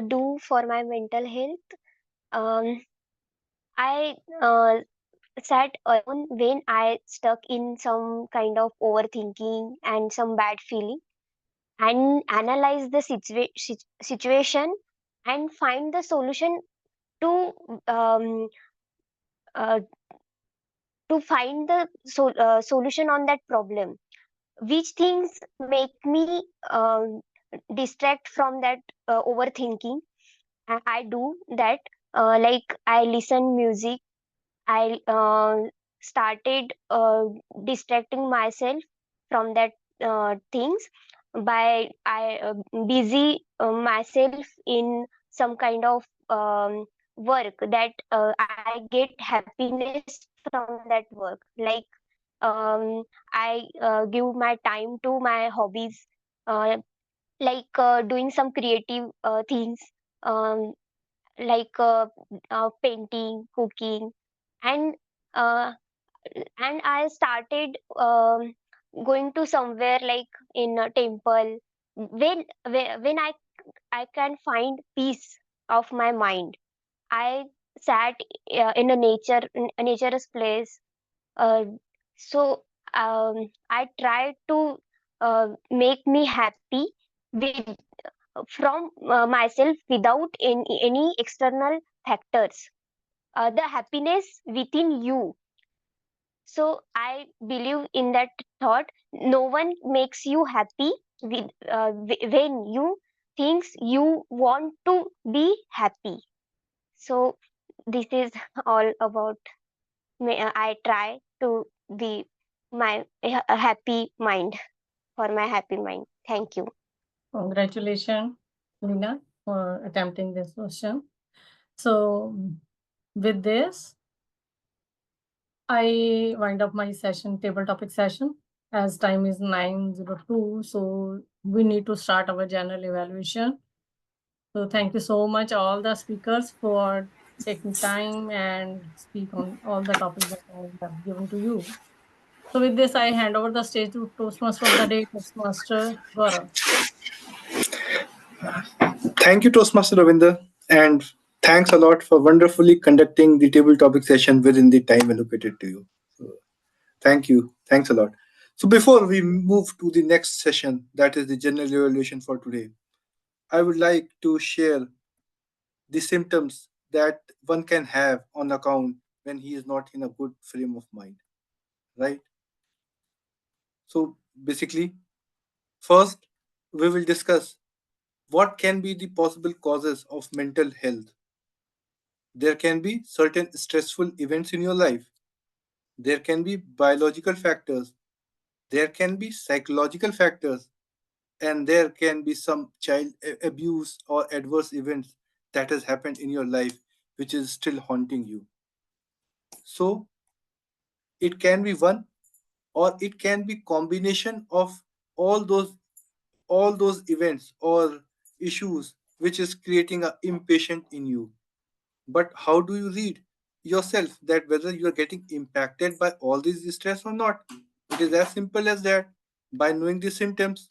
do for my mental health. Um, I sat alone when I stuck in some kind of overthinking and some bad feeling, and analyze the situation and find the solution to um, uh, to find the solution on that problem. Which things make me distract from that overthinking? I do that. Like I listen music. I started distracting myself from that things by I busy myself in some kind of work that I get happiness from that work. Like I give my time to my hobbies, uh, like doing some creative things, um, like painting, cooking, and uh, I started going to somewhere like in a temple when I can find peace of my mind. I sat in a nature's place. Uh, so I try to make me happy with from myself without any external factors. The happiness within you. So I believe in that thought. No one makes you happy with when you thinks you want to be happy. So this is all about me. I try to be my a happy mind for my happy mind. Thank you. Congratulations, Lina, for attempting this question. So, with this, I wind up my session, table topic session, as time is 9:02. So, we need to start our general evaluation. So, thank you so much, all the speakers, for taking time and speak on all the topics that I have given to you. So, with this, I hand over the stage to Toastmaster of the Day, Toastmaster GAURAV. Thank you, Toastmaster Ravinder, and thanks a lot for wonderfully conducting the table topic session within the time allocated to you. So, thank you. Thanks a lot. So, before we move to the next session, that is the general evaluation for today, I would like to share the symptoms that one can have on account when he is not in a good frame of mind, right? So, basically, first, we will discuss what can be the possible causes of mental health. There can be certain stressful events in your life. There can be biological factors. There can be psychological factors. And there can be some child abuse or adverse events that has happened in your life which is still haunting you. So it can be one, or it can be combination of all those all those events or issues which is creating a impatient in you. But how do you read yourself that whether you are getting impacted by all these stress or not? It is as simple as that, by knowing the symptoms.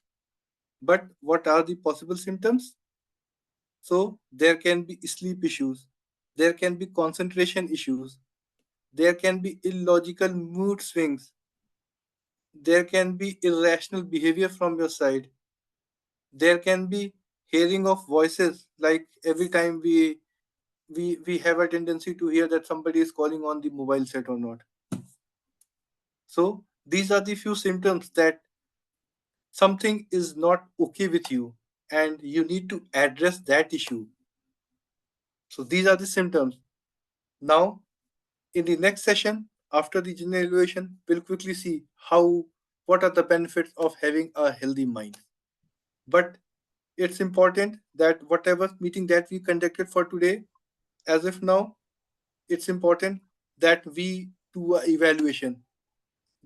But what are the possible symptoms? So there can be sleep issues, there can be concentration issues, there can be illogical mood swings, there can be irrational behavior from your side, there can be hearing of voices, like every time we have a tendency to hear that somebody is calling on the mobile set or not. So these are the few symptoms that something is not okay with you and you need to address that issue. So these are the symptoms. Now, in the next session, after the general evaluation, we'll quickly see what are the benefits of having a healthy mind. But it's important that whatever meeting that we conducted for today, as of now, it's important that we do a evaluation.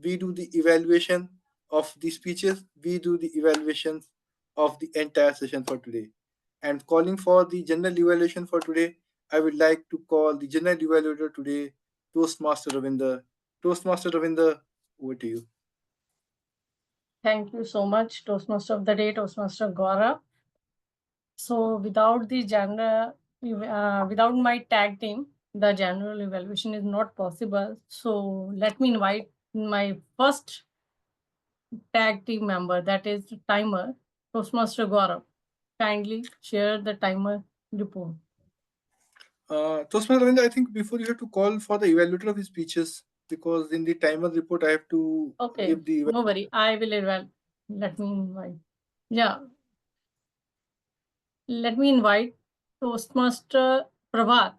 We do the evaluation of the speeches, we do the evaluations of the entire session for today. And calling for the general evaluation for today, I would like to call the general evaluator today, Toastmaster Ravinder. Toastmaster Ravinder, over to you. Thank you so much, Toastmaster of the Day, Toastmaster GAURAV. So without the without my tag team, the general evaluation is not possible. So let me invite my first tag team member, that is timer, Toastmaster GAURAV. Kindly share the timer report. Toastmaster Ravinder, I think before you have to call for the evaluator of his speeches, because in the timer report I have to Okay, give the no worry. I will let me invite. Yeah, let me invite Toastmaster Prabhat.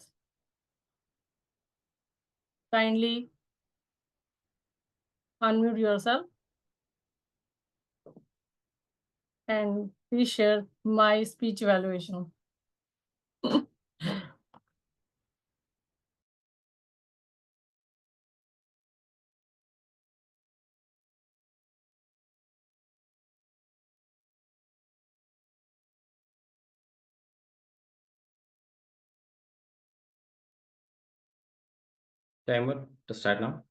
Kindly unmute yourself and please share my speech evaluation. Timer to start now.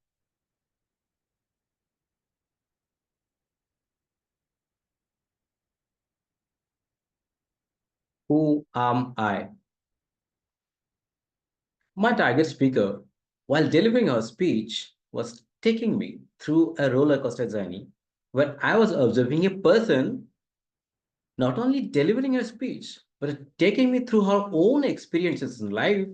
Who am I? My target speaker, while delivering her speech, was taking me through a roller coaster journey where I was observing a person not only delivering her speech, but taking me through her own experiences in life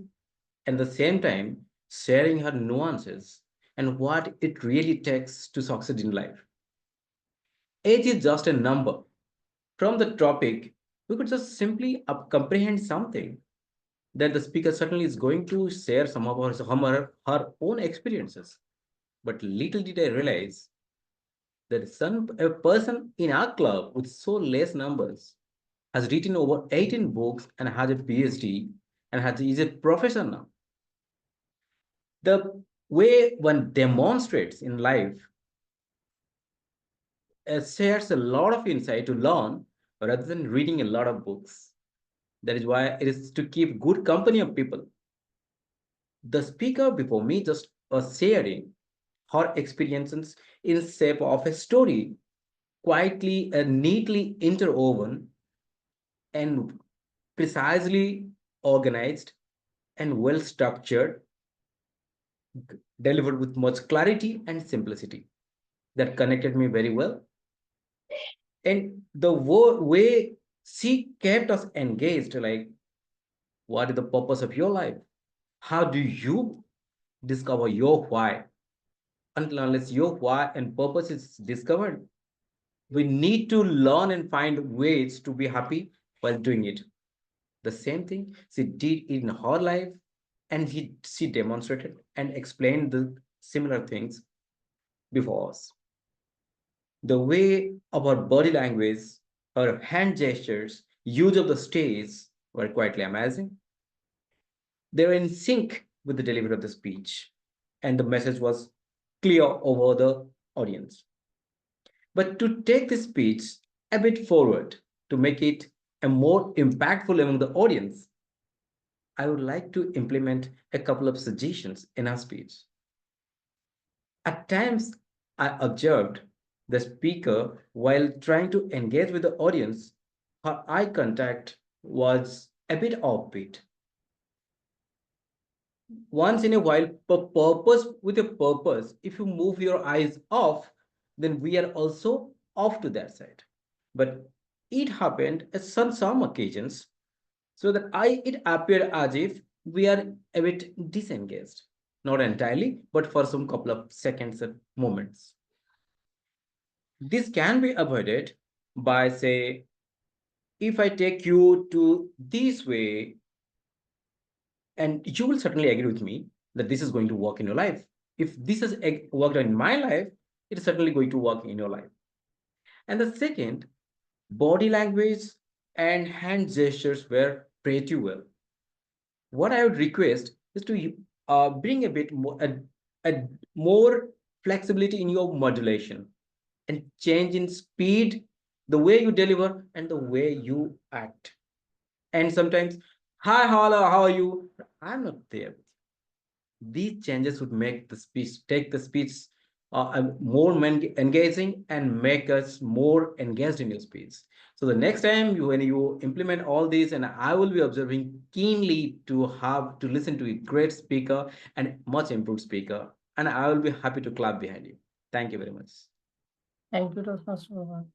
and at the same time sharing her nuances and what it really takes to succeed in life. Age is just a number. From the topic, we could just simply comprehend something that the speaker certainly is going to share her own experiences. But little did I realize that a person in our club with so less numbers has written over 18 books and has a PhD and is a professor now. The way one demonstrates in life shares a lot of insight to learn rather than reading a lot of books. That is why it is to keep good company of people. The speaker before me just was sharing her experiences in shape of a story, quietly and neatly interwoven and precisely organized and well structured, delivered with much clarity and simplicity that connected me very well. And the way she kept us engaged, like, what is the purpose of your life? How do you discover your why? Until unless your why and purpose is discovered, we need to learn and find ways to be happy while doing it. The same thing she did in her life, and she demonstrated and explained the similar things before us. The way of her body language, her hand gestures, use of the stage were quietly amazing. They were in sync with the delivery of the speech, and the message was clear over the audience. But to take this speech a bit forward, to make it a more impactful among the audience, I would like to implement a couple of suggestions in our speech. At times, I observed the speaker while trying to engage with the audience, her eye contact was a bit offbeat. Once in a while, with a purpose, if you move your eyes off, then we are also off to that side. But it happened at some occasions so that it appeared as if we are a bit disengaged, not entirely, but for some couple of seconds and moments. This can be avoided by, say, if I take you to this way, and you will certainly agree with me that this is going to work in your life. If this has worked in my life, it is certainly going to work in your life. And the second, body language and hand gestures were pretty well. What I would request is to bring a bit more, a more flexibility in your modulation and change in speed, the way you deliver and the way you act. And sometimes, hi, hello, how are you? I'm not there. These changes would make the speech, take the speech more engaging and make us more engaged in your speech. So the next time when you implement all these, and I will be observing keenly to have to listen to a great speaker and much improved speaker, and I will be happy to clap behind you. Thank you very much. Thank you, Toastmaster Prabhat.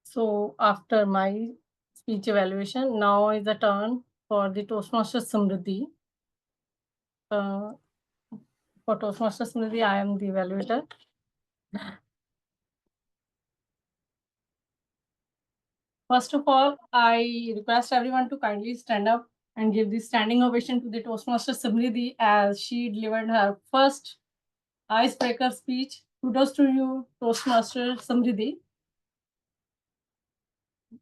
So after my speech evaluation, now is the turn for the Toastmaster Samriddhi. Uh, for Toastmasters Smriti, I am the evaluator. First of all, I request everyone to kindly stand up and give the standing ovation to the Toastmaster Samriddhi as she delivered her first icebreaker speech. Kudos to you, Toastmaster Samriddhi.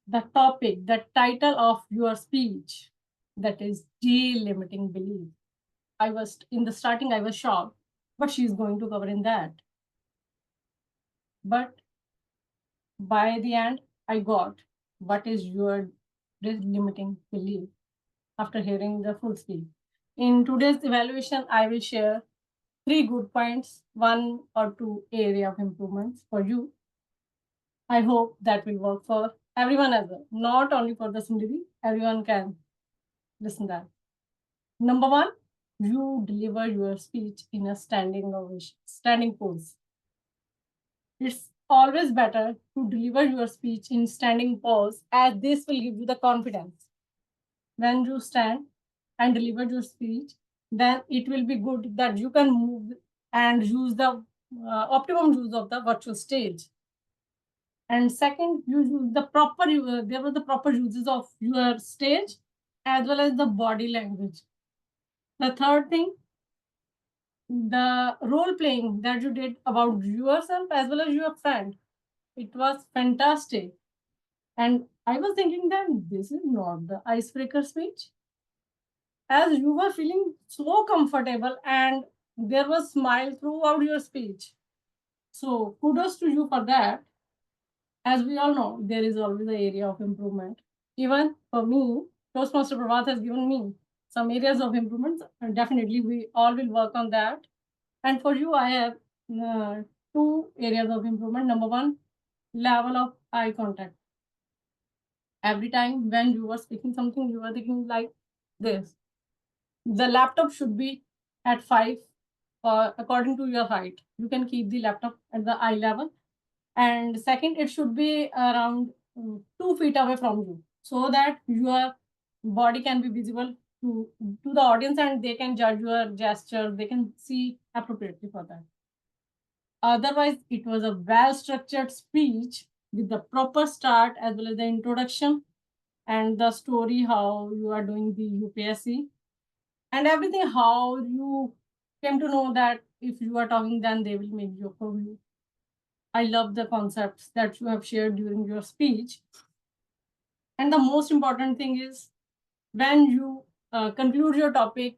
The topic, the title of your speech, that is delimiting belief. In the starting, I was shocked, but she's going to cover in that. But by the end, I got what is your limiting belief after hearing the full speech. In today's evaluation, I will share 3 good points, 1 or 2 area of improvements for you. I hope that will work for everyone as well, not only for the Sindhi, everyone can listen that. Number 1, you deliver your speech in a standing pose. It's always better to deliver your speech in standing pose, as this will give you the confidence. When you stand and deliver your speech, then it will be good that you can move and use the optimum use of the virtual stage. And second, you use the proper there were the proper uses of your stage as well as the body language. The third thing, the role playing that you did about yourself as well as your friend, it was fantastic. And I was thinking that this is not the icebreaker speech, as you were feeling so comfortable and there was smile throughout your speech. So kudos to you for that. As we all know, there is always an area of improvement. Even for me, Toastmaster Prabhat has given me some areas of improvement, and definitely we all will work on that. And for you, I have 2 areas of improvement. Number 1, level of eye contact. Every time when you were speaking something, you were thinking like this. The laptop should be at 5 according to your height. You can keep the laptop at the eye level. And second, it should be around 2 feet away from you so that your body can be visible to the audience and they can judge your gesture. They can see appropriately for that. Otherwise, it was a well-structured speech with the proper start as well as the introduction and the story, how you are doing the UPSC and everything, how you came to know that if you are talking, then they will make you for you. I love the concepts that you have shared during your speech. And the most important thing is when you conclude your topic,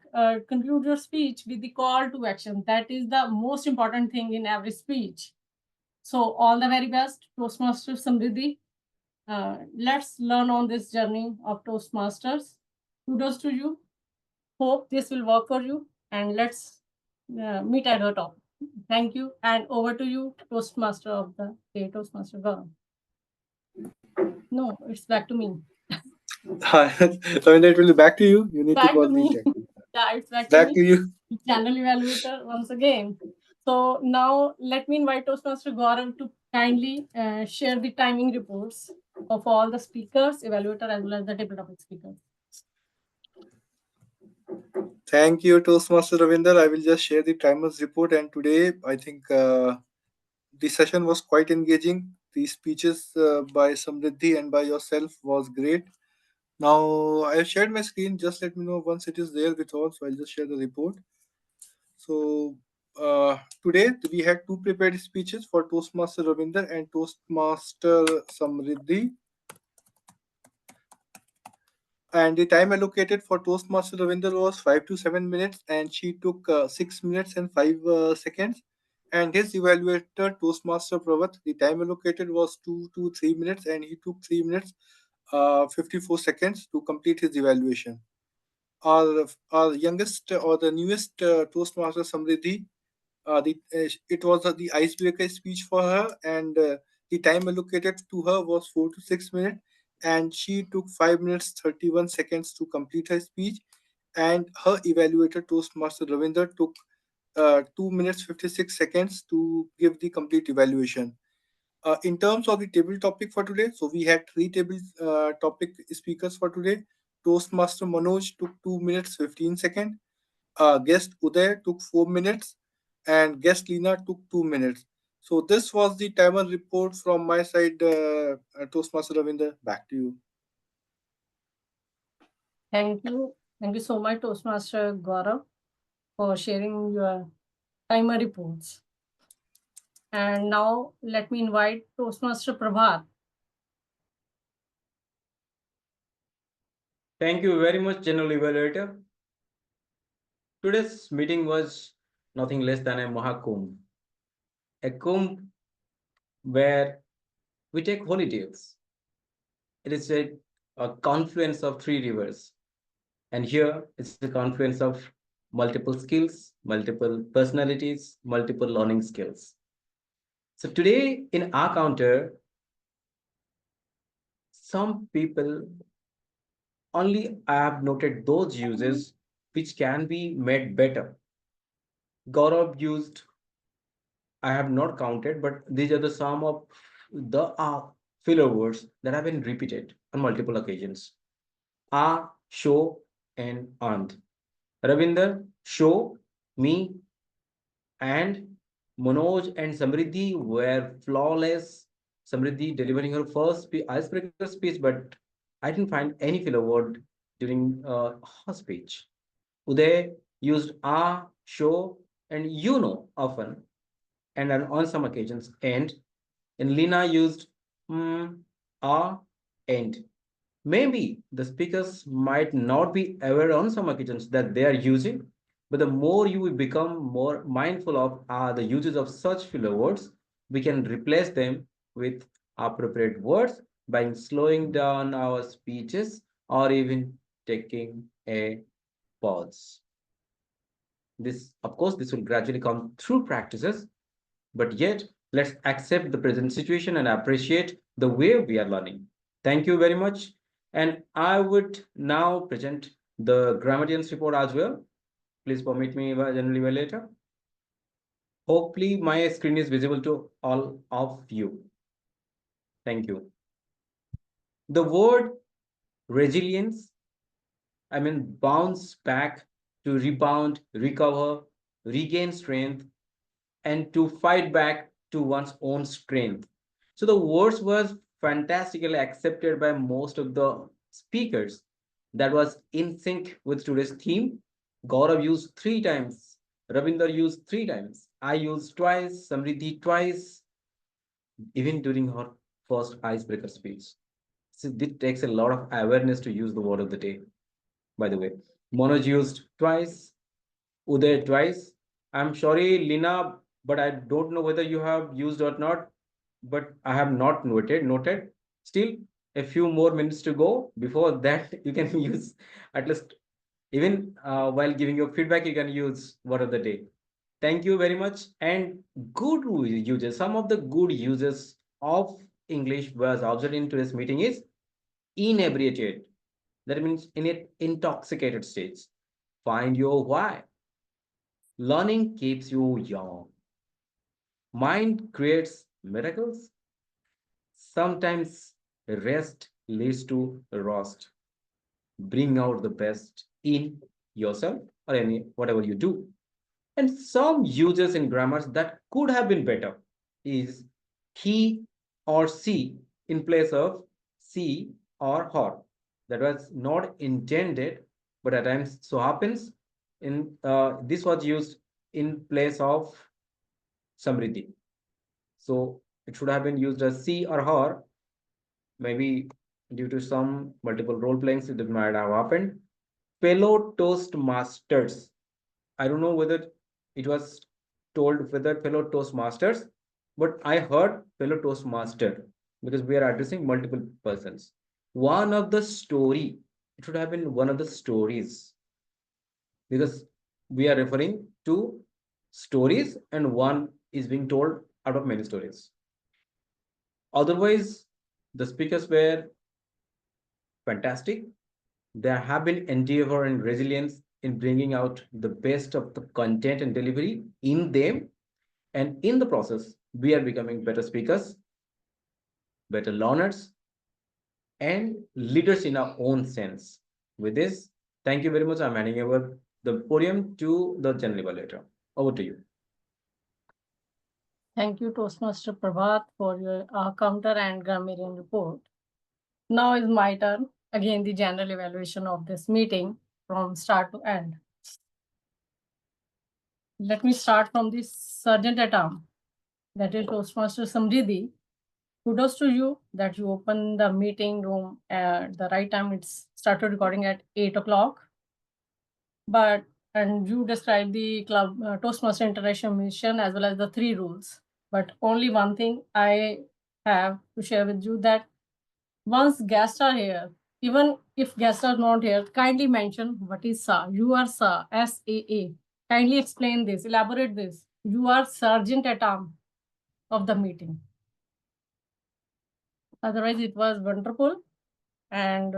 conclude your speech with the call to action. That is the most important thing in every speech. So all the very best, Toastmaster Samriddhi. Let's learn on this journey of Toastmasters. Kudos to you. Hope this will work for you. And let's meet at the top. Thank you. And over to you, Toastmaster of the day, Toastmaster GAURAV. No, it's back to me. Ravinder, it will be back to you. You need Back to call to the me. check. Yeah, it's back Back to to me. you. Channel evaluator once again. So now let me invite Toastmaster GAURAV to kindly share the timing reports of all the speakers, evaluator, as well as the table topic speakers. Thank you, Toastmaster Ravinder. I will just share the timers report. And today, I think the session was quite engaging. The speeches by Samriddhi and by yourself was great. Now, I have shared my screen. Just let me know once it is there with all. So I'll just share the report. So today we had 2 prepared speeches for Toastmaster Ravinder and Toastmaster Samriddhi. And the time allocated for Toastmaster Ravinder was 5 to 7 minutes, and she took 6 minutes and 5 seconds. And his evaluator, Toastmaster Pravat, the time allocated was 2 to 3 minutes, and he took 3 minutes 54 seconds to complete his evaluation. Our youngest or the newest Toastmaster Samriddhi, it was the icebreaker speech for her, and the time allocated to her was 4 to 6 minutes, and she took 5 minutes 31 seconds to complete her speech. And her evaluator, Toastmaster Ravinder, took 2 minutes 56 seconds to give the complete evaluation. In terms of the table topic for today, so we had 3 table topic speakers for today. Toastmaster Manoj took 2 minutes 15 seconds. Guest Uday took 4 minutes, and guest Lina took 2 minutes. So this was the timer report from my side. Toastmaster Ravinder, back to you. Thank you. Thank you so much, Toastmaster Gaurav, for sharing your timer reports. And now let me invite Toastmaster Prabhat. Thank you very much, General Evaluator. Today's meeting was nothing less than a Mahakumbh, a kumbh where we take holy days. It is a confluence of three rivers. And here it's a confluence of multiple skills, multiple personalities, multiple learning skills. So today in our counter, some people only have noted those uses which can be made better. Gaurav used, I have not counted, but these are the sum of the filler words that have been repeated on multiple occasions. Show, and and. Ravinder, show, me, and Manoj and Samriddhi were flawless. Samriddhi delivering her first icebreaker speech, but I didn't find any filler word during her speech. Uday used show, and often, and on some occasions, and Lina used ah, and. Maybe the speakers might not be aware on some occasions that they are using, but the more you will become more mindful of the uses of such filler words, we can replace them with appropriate words by slowing down our speeches or even taking a pause. This, of course, this will gradually come through practices, but yet let's accept the present situation and appreciate the way we are learning. Thank you very much. And I would now present the grammarian's report as well. Please permit me, General Evaluator. Hopefully, my screen is visible to all of you. Thank you. The word resilience, I mean, bounce back, to rebound, recover, regain strength, and to fight back to one's own strength. So the words was fantastically accepted by most of the speakers. That was in sync with today's theme. Gaurav used three times. Ravinder used three times. I used twice. Samriddhi twice, even during her first icebreaker speech. So this takes a lot of awareness to use the word of the day, by the way. Manoj used twice. Uday twice. I'm sorry, Lina, but I don't know whether you have used or not. But I have not noted. Still, a few more minutes to go. Before that, you can use at least even while giving your feedback, you can use word of the day. Thank you very much. And good uses. Some of the good uses of English was observed in today's meeting is inebriated. That means in an intoxicated states. Find your why. Learning keeps you young. Mind creates miracles. Sometimes rest leads to rust. Bring out the best in yourself or any whatever you do. And some uses in grammars that could have been better is he or she in place of she or her. That was not intended, but at times so happens. In this was used in place of Samriddhi. So it should have been used as she or her. Maybe due to some multiple role playings, it might have happened. Fellow Toastmasters. I don't know whether it was told whether fellow Toastmasters, but I heard fellow Toastmaster because we are addressing multiple persons. One of the story, it should have been one of the stories because we are referring to stories and one is being told out of many stories. Otherwise, the speakers were fantastic. There have been endeavor and resilience in bringing out the best of the content and delivery in them. And in the process, we are becoming better speakers, better learners, and leaders in our own sense. With this, thank you very much. I'm handing over the podium to the general evaluator. Over to you. Thank you, Toastmaster Prabhat, for your counter and grammarian report. Now is my turn. Again, the general evaluation of this meeting from start to end. Let me start from the sergeant at arm, that is Toastmaster Samriddhi. Kudos to you that you opened the meeting room at the right time. It's started recording at 8 o'clock. And you described the club Toastmaster International Mission as well as the 3 rules. But only one thing I have to share with you, that once guests are here, even if guests are not here, kindly mention what is SA. You are SA, SAA. Kindly explain this, elaborate this. You are sergeant at arm of the meeting. Otherwise, it was wonderful. And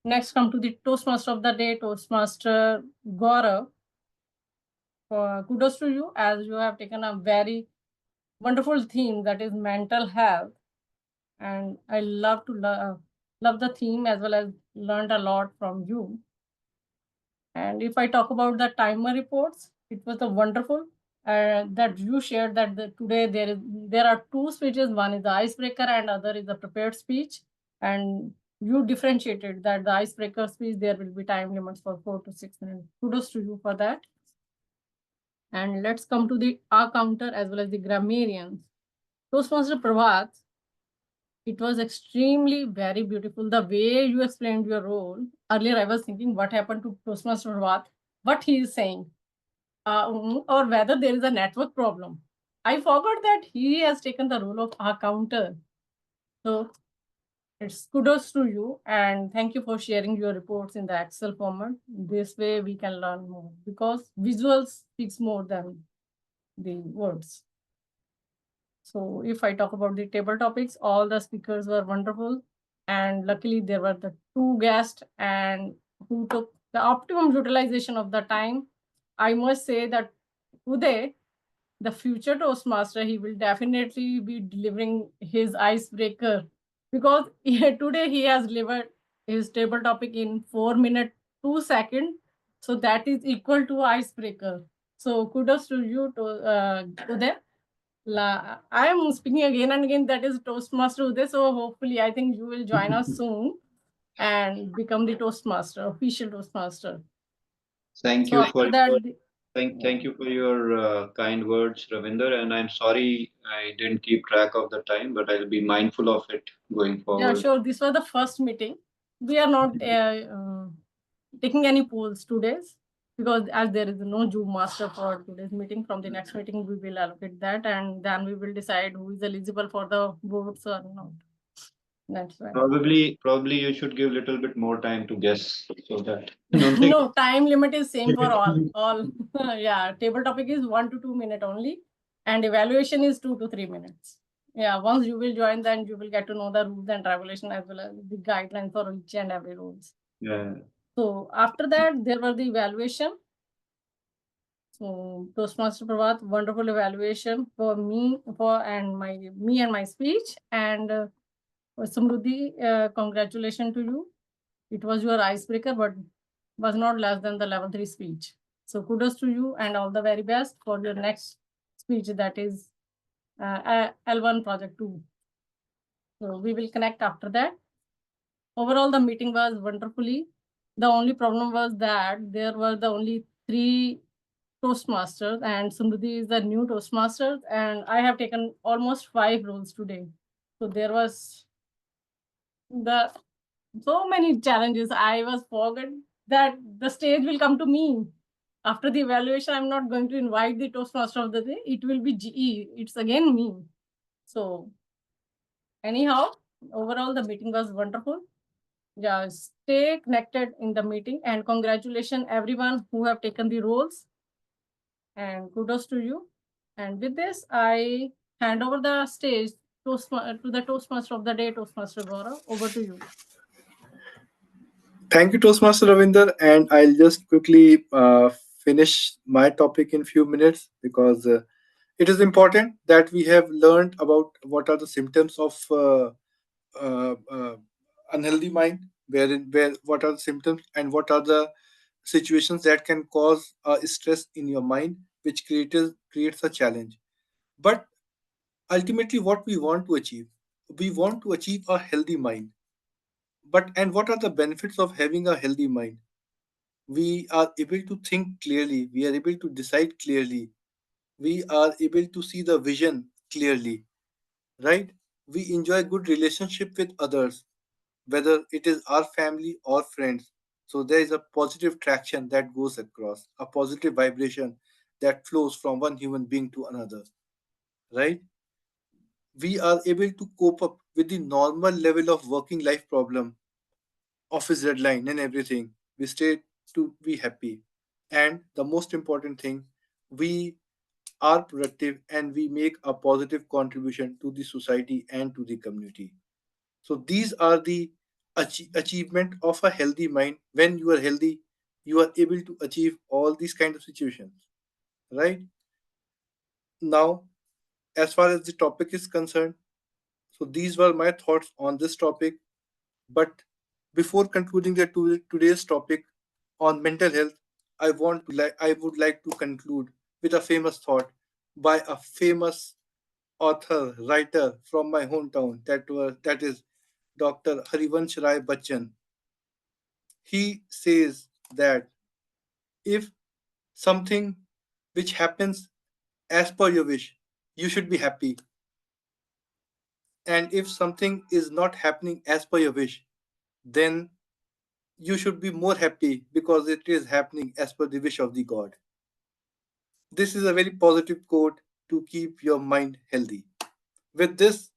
next, come to the Toastmaster of the day, Toastmaster GAURAV. Kudos to you, as you have taken a very wonderful theme, that is mental health. And I love to love the theme as well as learned a lot from you. And if I talk about the timer reports, it was a wonderful that you shared that today there are 2 speeches. One is the icebreaker and other is the prepared speech. And you differentiated that the icebreaker speech, there will be time limits for 4 to 6 minutes. Kudos to you for that. And let's come to the R counter as well as the grammarians. Toastmaster Prabhat, it was extremely very beautiful the way you explained your role. Earlier, I was thinking what happened to Toastmaster Prabhat, what he is saying, or whether there is a network problem. I forgot that he has taken the role of R counter. So it's kudos to you, and thank you for sharing your reports in the Excel format. This way we can learn more, because visuals speaks more than the words. So if I talk about the table topics, all the speakers were wonderful. And luckily there were the 2 guests and who took the optimum utilization of the time. I must say that Uday, the future Toastmaster, he will definitely be delivering his icebreaker, because today he has delivered his table topic in 4 minutes 2 seconds. So that is equal to icebreaker. So kudos to you, Uday. I am speaking again and again, that is Toastmaster Uday. So hopefully, I think you will join us soon and become the Toastmaster, official Toastmaster. Thank So you after for that, thank you for your kind words, Ravinder. And I'm sorry I didn't keep track of the time, but I'll be mindful of it going yeah, forward. sure. This was the first meeting. We are not taking any polls today, because as there is no Zoom master for today's meeting. From the next meeting, we will allocate that, and then we will decide who is eligible for the votes or not. That's right. Probably you should give a little bit more time to guess so that don't think. No, time limit is same for all. Yeah, table topic is 1 to 2 minutes only, and evaluation is 2 to 3 minutes. Yeah, once you will join, then you will get to know the rules and regulation as well as the guidelines for each and every rules. Yeah. So after that, there were the evaluation. So Toastmaster Prabhat, wonderful evaluation for me and my speech. And Samruddhi, congratulations to you. It was your icebreaker, but was not less than the level 3 speech. So kudos to you and all the very best for your next speech, that is L1 project 2. So we will connect after that. Overall, the meeting was wonderfully. The only problem was that there were the only 3 Toastmasters, and Sumruddhi is the new Toastmaster, and I have taken almost 5 roles today. So there was so many challenges. I was forgot that the stage will come to me. After the evaluation, I'm not going to invite the Toastmaster of the day. It will be GE. It's again me. So anyhow, overall, the meeting was wonderful. Yeah, stay connected in the meeting, and congratulations everyone who have taken the roles, and kudos to you. And with this, I hand over the stage to the Toastmaster of the day, Toastmaster GAURAV. Over to you. Thank you, Toastmaster Ravinder. And I'll just quickly finish my topic in few minutes, because it is important that we have learned about what are the symptoms of uh, uh, unhealthy mind, where what are the symptoms and what are the situations that can cause stress in your mind, which creates a challenge. But ultimately, what we want to achieve a healthy mind. But and what are the benefits of having a healthy mind? We are able to think clearly. We are able to decide clearly. We are able to see the vision clearly, right? We enjoy good relationship with others, whether it is our family or friends. So there is a positive traction that goes across, a positive vibration that flows from one human being to another, right? We are able to cope up with the normal level of working life problem, office deadline and everything. We stay to be happy. And the most important thing, we are productive and we make a positive contribution to the society and to the community. So these are the achievement of a healthy mind. When you are healthy, you are able to achieve all these kind of situations, right? Now, as far as the topic is concerned, so these were my thoughts on this topic. But before concluding today's topic on mental health, I would like to conclude with a famous thought by a famous author, writer from my hometown, that is Dr. Harivansh Rai Bachchan. He says that if something which happens as per your wish, you should be happy. And if something is not happening as per your wish, then you should be more happy because it is happening as per the wish of the God. This is a very positive quote to keep your mind healthy. With this,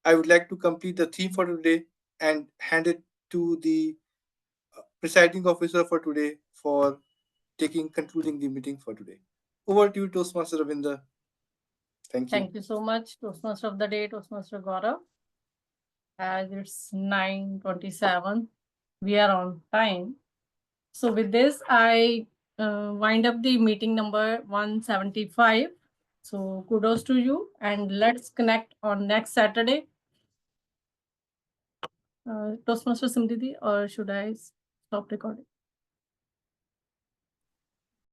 I would like to complete the theme for today and hand it to the presiding officer for today for concluding the meeting for today. Over to you, Toastmaster Ravinder. Thank you. Thank you so much, Toastmaster of the Day, Toastmaster GAURAV. As it's 9:27, we are on time. So with this, I wind up the meeting number 175. So kudos to you, and let's connect on next Saturday. Toastmaster Simriti, or should I stop recording?